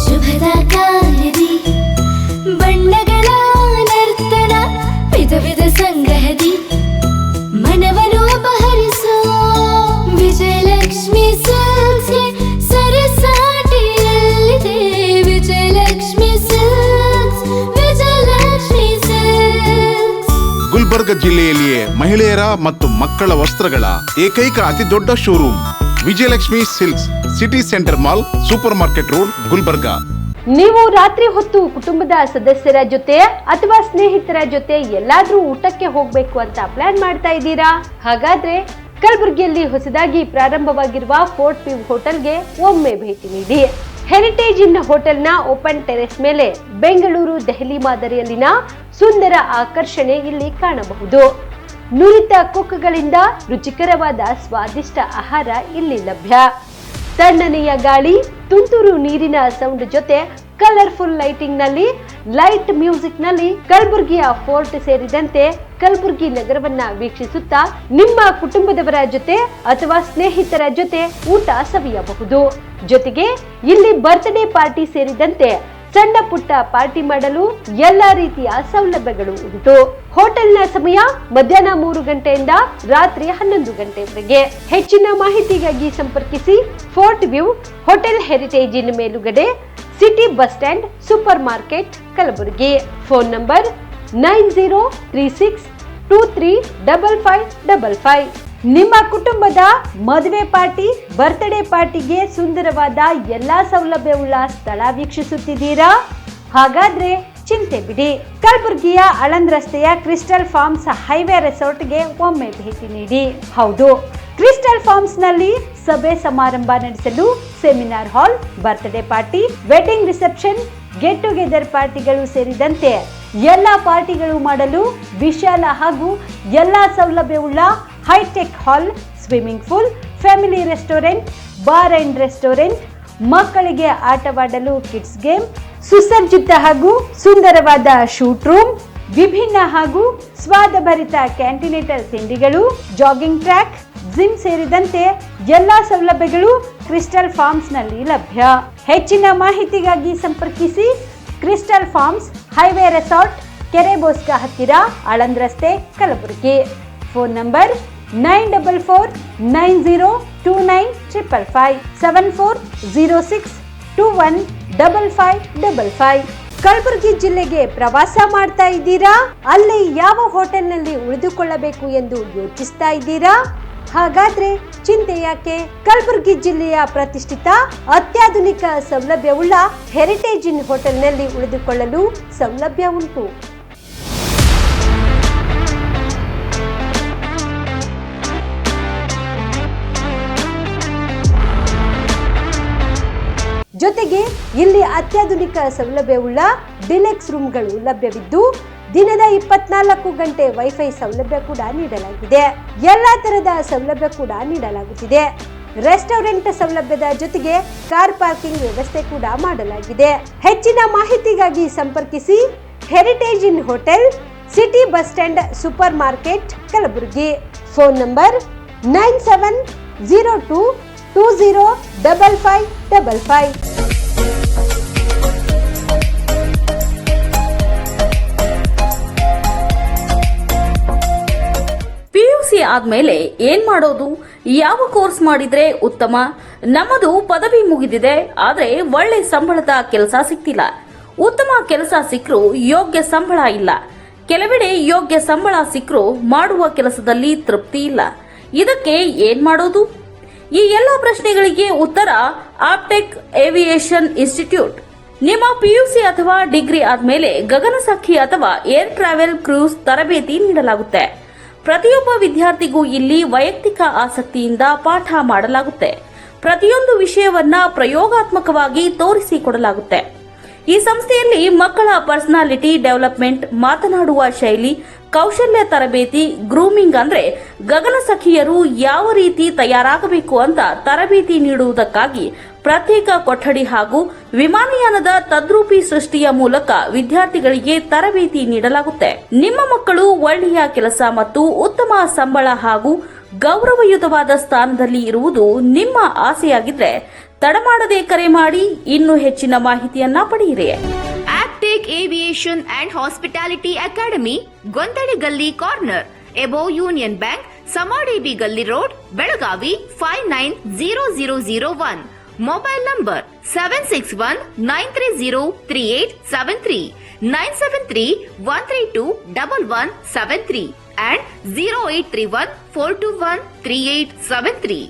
ಶುಭದ ಕಾರ್ಯದಿ ಬಣ್ಣಗಳ ನರ್ತನ, ವಿಧ ವಿಧ ಸಂಗ್ರಹದಿ ಮನವನ್ನು ಅಪಹರಿಸೋ ವಿಜಯಲಕ್ಷ್ಮಿ ಸಿಲ್ಕ್ಸ್ ಸರಸಾಟಿಯಲ್ಲಿದೆ. Vijayalakshmi silks, Vijayalakshmi silks. ಗುಲ್ಬರ್ಗ ಜಿಲ್ಲೆಯಲ್ಲಿಯೇ ಮಹಿಳೆಯರ ಮತ್ತು ಮಕ್ಕಳ ವಸ್ತ್ರಗಳ ಏಕೈಕ ಅತಿ ದೊಡ್ಡ showroom Vijayalakshmi silks, city centre mall, super market road, Gulbarga. ನೀವು ರಾತ್ರಿ ಹೊತ್ತು ಕುಟುಂಬದ ಸದಸ್ಯರ ಜೊತೆ ಅಥವಾ ಸ್ನೇಹಿತರ ಜೊತೆ ಎಲ್ಲಾದ್ರೂ ಊಟಕ್ಕೆ ಹೋಗ್ಬೇಕು ಅಂತ ಪ್ಲಾನ್ ಮಾಡ್ತಾ ಇದ್ದೀರಾ? ಹಾಗಾದ್ರೆ ಕಲಬುರಗಿಯಲ್ಲಿ ಹೊಸದಾಗಿ ಪ್ರಾರಂಭವಾಗಿರುವ ಫೋರ್ಟ್ ವ್ಯೂ ಹೋಟೆಲ್ಗೆ ಒಮ್ಮೆ ಭೇಟಿ ನೀಡಿ. ಹೆರಿಟೇಜ್ ಇನ್ ಹೋಟೆಲ್ನ ಓಪನ್ ಟೆರೆಸ್ ಮೇಲೆ ಬೆಂಗಳೂರು, ದೆಹಲಿ ಮಾದರಿಯಲ್ಲಿನ ಸುಂದರ ಆಕರ್ಷಣೆ ಇಲ್ಲಿ ಕಾಣಬಹುದು. ನುರಿತ ಕುಕ್ಗಳಿಂದ ರುಚಿಕರವಾದ ಸ್ವಾದಿಷ್ಟ ಆಹಾರ ಇಲ್ಲಿ ಲಭ್ಯ. ತಣ್ಣನೆಯ ಗಾಳಿ, ತುಂತುರು ನೀರಿನ ಸೌಂಡ್ ಜೊತೆ ಕಲರ್ಫುಲ್ ಲೈಟಿಂಗ್ ನಲ್ಲಿ, ಲೈಟ್ ಮ್ಯೂಸಿಕ್ ನಲ್ಲಿ ಕಲಬುರಗಿಯ ಫೋರ್ಟ್ ಸೇರಿದಂತೆ ಕಲಬುರಗಿ ನಗರವನ್ನ ವೀಕ್ಷಿಸುತ್ತಾ ನಿಮ್ಮ ಕುಟುಂಬದವರ ಜೊತೆ ಅಥವಾ ಸ್ನೇಹಿತರ ಜೊತೆ ಊಟ ಸವಿಯಬಹುದು. ಜೊತೆಗೆ ಇಲ್ಲಿ ಬರ್ತ್ಡೇ ಪಾರ್ಟಿ ಸೇರಿದಂತೆ ಸಣ್ಣ ಪುಟ್ಟ ಪಾರ್ಟಿ ಮಾಡಲು ಎಲ್ಲಾ ರೀತಿಯ ಸೌಲಭ್ಯಗಳು ಉಂಟು. ಹೋಟೆಲ್ನ ಸಮಯ ಮಧ್ಯಾಹ್ನ 3 ಗಂಟೆಯಿಂದ ರಾತ್ರಿ 11 ಗಂಟೆವರೆಗೆ. ಹೆಚ್ಚಿನ ಮಾಹಿತಿಗಾಗಿ ಸಂಪರ್ಕಿಸಿ ಫೋರ್ಟ್ ವ್ಯೂ ಹೋಟೆಲ್, ಹೆರಿಟೇಜ್ ಇನ್ ಮೇಲುಗಡೆ, city bus stand, super market, Kalaburagi. Phone number 9036235555. ನಿಮ್ಮ ಕುಟುಂಬದ ಮದುವೆ ಪಾರ್ಟಿ, ಬರ್ತ್ಡೇ ಪಾರ್ಟಿಗೆ ಸುಂದರವಾದ ಎಲ್ಲಾ ಸೌಲಭ್ಯವುಳ್ಳ ಸ್ಥಳ ವೀಕ್ಷಿಸುತ್ತಿದ್ದೀರಾ? ಹಾಗಾದ್ರೆ ಚಿಂತೆ ಬಿಡಿ. ಕಲಬುರಗಿಯ ಆಳಂದ್ ರಸ್ತೆಯ ಕ್ರಿಸ್ಟಲ್ ಫಾರ್ಮ್ಸ್ ಹೈವೇ ರೆಸಾರ್ಟ್ಗೆ ಒಮ್ಮೆ ಭೇಟಿ ನೀಡಿ. ಹೌದು, ಕ್ರಿಸ್ಟಲ್ ಫಾರ್ಮ್ಸ್ ನಲ್ಲಿ ಸಭೆ ಸಮಾರಂಭ ನಡೆಸಲು seminar hall, birthday party, wedding reception, get together ಪಾರ್ಟಿಗಳು ಸೇರಿದಂತೆ ಎಲ್ಲ ಪಾರ್ಟಿಗಳು ಮಾಡಲು ವಿಶಾಲ ಹಾಗೂ ಎಲ್ಲ ಸೌಲಭ್ಯವುಳ್ಳ hitech hall, swimming pool, family restaurant, bar and restaurant, ಮಕ್ಕಳಿಗೆ ಆಟವಾಡಲು ಕಿಡ್ಸ್ ಗೇಮ್, ಸುಸಜ್ಜಿತ ಹಾಗೂ ಸುಂದರವಾದ ಶೂಟ್ ರೂಮ್, ವಿಭಿನ್ನ ಹಾಗೂ ಸ್ವಾದಭರಿತ ಕ್ಯಾಂಟಿನೇಟರ್ ತಿಂಡಿಗಳು, ಜಾಗಿಂಗ್ ಟ್ರ್ಯಾಕ್, ಜಿಮ್ ಸೇರಿದಂತೆ ಎಲ್ಲಾ ಸೌಲಭ್ಯಗಳು ಕ್ರಿಸ್ಟಲ್ ಫಾರ್ಮ್ಸ್ ನಲ್ಲಿ ಲಭ್ಯ. ಹೆಚ್ಚಿನ ಮಾಹಿತಿಗಾಗಿ ಸಂಪರ್ಕಿಸಿ ಕ್ರಿಸ್ಟಲ್ ಫಾರ್ಮ್ಸ್ ಹೈವೇ ರೆಸಾರ್ಟ್, ಕೆರೆ ಬೋಸ್ಕಾ ಹತ್ತಿರ, ಆಳಂದ್ ರಸ್ತೆ, ಕಲಬುರಗಿ. Phone number 9490295555 7406215555. ಕಲಬುರಗಿ ಜಿಲ್ಲೆಗೆ ಪ್ರವಾಸ ಮಾಡ್ತಾ ಇದ್ದೀರಾ? ಅಲ್ಲಿ ಯಾವ ಹೋಟೆಲ್ನಲ್ಲಿ ಉಳಿದುಕೊಳ್ಳಬೇಕು ಎಂದು ಯೋಚಿಸ್ತಾ ಇದ್ದೀರಾ? ಹಾಗಾದ್ರೆ ಚಿಂತೆ ಯಾಕೆ? ಕಲಬುರಗಿ ಜಿಲ್ಲೆಯ ಪ್ರತಿಷ್ಠಿತ ಅತ್ಯಾಧುನಿಕ ಸೌಲಭ್ಯವುಳ್ಳ ಹೆರಿಟೇಜ್ ಇನ್ ಹೋಟೆಲ್ನಲ್ಲಿ ಉಳಿದುಕೊಳ್ಳಲು ಸೌಲಭ್ಯ ಉಂಟು. ಜೊತೆಗೆ ಇಲ್ಲಿ ಅತ್ಯಾಧುನಿಕ ಸೌಲಭ್ಯವುಳ್ಳ ಡಿಲೆಕ್ಸ್ ರೂಮ್ಗಳು ಲಭ್ಯವಿದ್ದು ದಿನದ 24 ಗಂಟೆ ವೈಫೈ ಸೌಲಭ್ಯ ಕೂಡ ನೀಡಲಾಗಿದೆ. ಎಲ್ಲಾ ತರಹದ ಸೌಲಭ್ಯ ಕೂಡ ನೀಡಲಾಗುತ್ತಿದೆ. ರೆಸ್ಟೋರೆಂಟ್ ಸೌಲಭ್ಯದ ಜೊತೆಗೆ ಕಾರ್ ಪಾರ್ಕಿಂಗ್ ವ್ಯವಸ್ಥೆ ಕೂಡ ಮಾಡಲಾಗಿದೆ. ಹೆಚ್ಚಿನ ಮಾಹಿತಿಗಾಗಿ ಸಂಪರ್ಕಿಸಿ heritage inn hotel, city bus stand, super market, Kalaburagi. Phone number 9702205555. PUC ಆದ್ಮೇಲೆ ಏನ್ ಮಾಡೋದು? ಯಾವ ಕೋರ್ಸ್ ಮಾಡಿದ್ರೆ ಉತ್ತಮ? ನಮ್ಮದು ಪದವಿ ಮುಗಿದಿದೆ, ಆದ್ರೆ ಒಳ್ಳೆ ಸಂಬಳದ ಕೆಲಸ ಸಿಗ್ತಿಲ್ಲ. ಉತ್ತಮ ಕೆಲಸ ಸಿಕ್ಕರೂ ಯೋಗ್ಯ ಸಂಬಳ ಇಲ್ಲ. ಕೆಲವೆಡೆ ಯೋಗ್ಯ ಸಂಬಳ ಸಿಕ್ಕರೂ ಮಾಡುವ ಕೆಲಸದಲ್ಲಿ ತೃಪ್ತಿ ಇಲ್ಲ. ಇದಕ್ಕೆ ಏನ್ ಮಾಡೋದು? ಈ ಎಲ್ಲ ಪ್ರಶ್ನೆಗಳಿಗೆ ಉತ್ತರ ಆಪ್ಟೆಕ್ ಏವಿಯೇಷನ್ ಇನ್ಸ್ಟಿಟ್ಯೂಟ್. ನಿಮ್ಮ ಪಿಯುಸಿ ಅಥವಾ ಡಿಗ್ರಿ ಆದ್ಮೇಲೆ ಗಗನಸಖಿ ಅಥವಾ ಏರ್ ಟ್ರಾವೆಲ್ ಕ್ರೂಸ್ ತರಬೇತಿ ನೀಡಲಾಗುತ್ತೆ. ಪ್ರತಿಯೊಬ್ಬ ವಿದ್ಯಾರ್ಥಿಗೂ ಇಲ್ಲಿ ವೈಯಕ್ತಿಕ ಆಸಕ್ತಿಯಿಂದ ಪಾಠ ಮಾಡಲಾಗುತ್ತೆ. ಪ್ರತಿಯೊಂದು ವಿಷಯವನ್ನ ಪ್ರಯೋಗಾತ್ಮಕವಾಗಿ ತೋರಿಸಿಕೊಡಲಾಗುತ್ತೆ. ಈ ಸಂಸ್ಥೆಯಲ್ಲಿ ಮಕ್ಕಳ ಪರ್ಸನಾಲಿಟಿ ಡೆವಲಪ್ಮೆಂಟ್, ಮಾತನಾಡುವ ಶೈಲಿ, ಕೌಶಲ್ಯ ತರಬೇತಿ, ಗ್ರೂಮಿಂಗ್ ಅಂದ್ರೆ ಗಗನಸಖಿಯರು ಯಾವ ರೀತಿ ತಯಾರಾಗಬೇಕು ಅಂತ ತರಬೇತಿ ನೀಡುವುದಕ್ಕಾಗಿ ಪ್ರತ್ಯೇಕ ಕೊಠಡಿ ಹಾಗೂ ವಿಮಾನಯಾನದ ತದ್ರೂಪಿ ಸೃಷ್ಟಿಯ ಮೂಲಕ ವಿದ್ಯಾರ್ಥಿಗಳಿಗೆ ತರಬೇತಿ ನೀಡಲಾಗುತ್ತೆ. ನಿಮ್ಮ ಮಕ್ಕಳು ಒಳ್ಳೆಯ ಕೆಲಸ ಮತ್ತು ಉತ್ತಮ ಸಂಬಳ ಹಾಗೂ ಗೌರವಯುತವಾದ ಸ್ಥಾನದಲ್ಲಿ ಇರುವುದು ನಿಮ್ಮ ಆಸೆಯಾಗಿದ್ರೆ ತಡಮಾಡದೆ ಕರೆ ಮಾಡಿ ಇನ್ನೂ ಹೆಚ್ಚಿನ ಮಾಹಿತಿಯನ್ನ ಪಡೆಯಿರಿ. Aptech aviation and hospitality academy, Gondali Galli corner, above union bank, Samadevi Galli road, Belagavi 590001. Mobile number 7619303873, 9731321173 and 083142133873.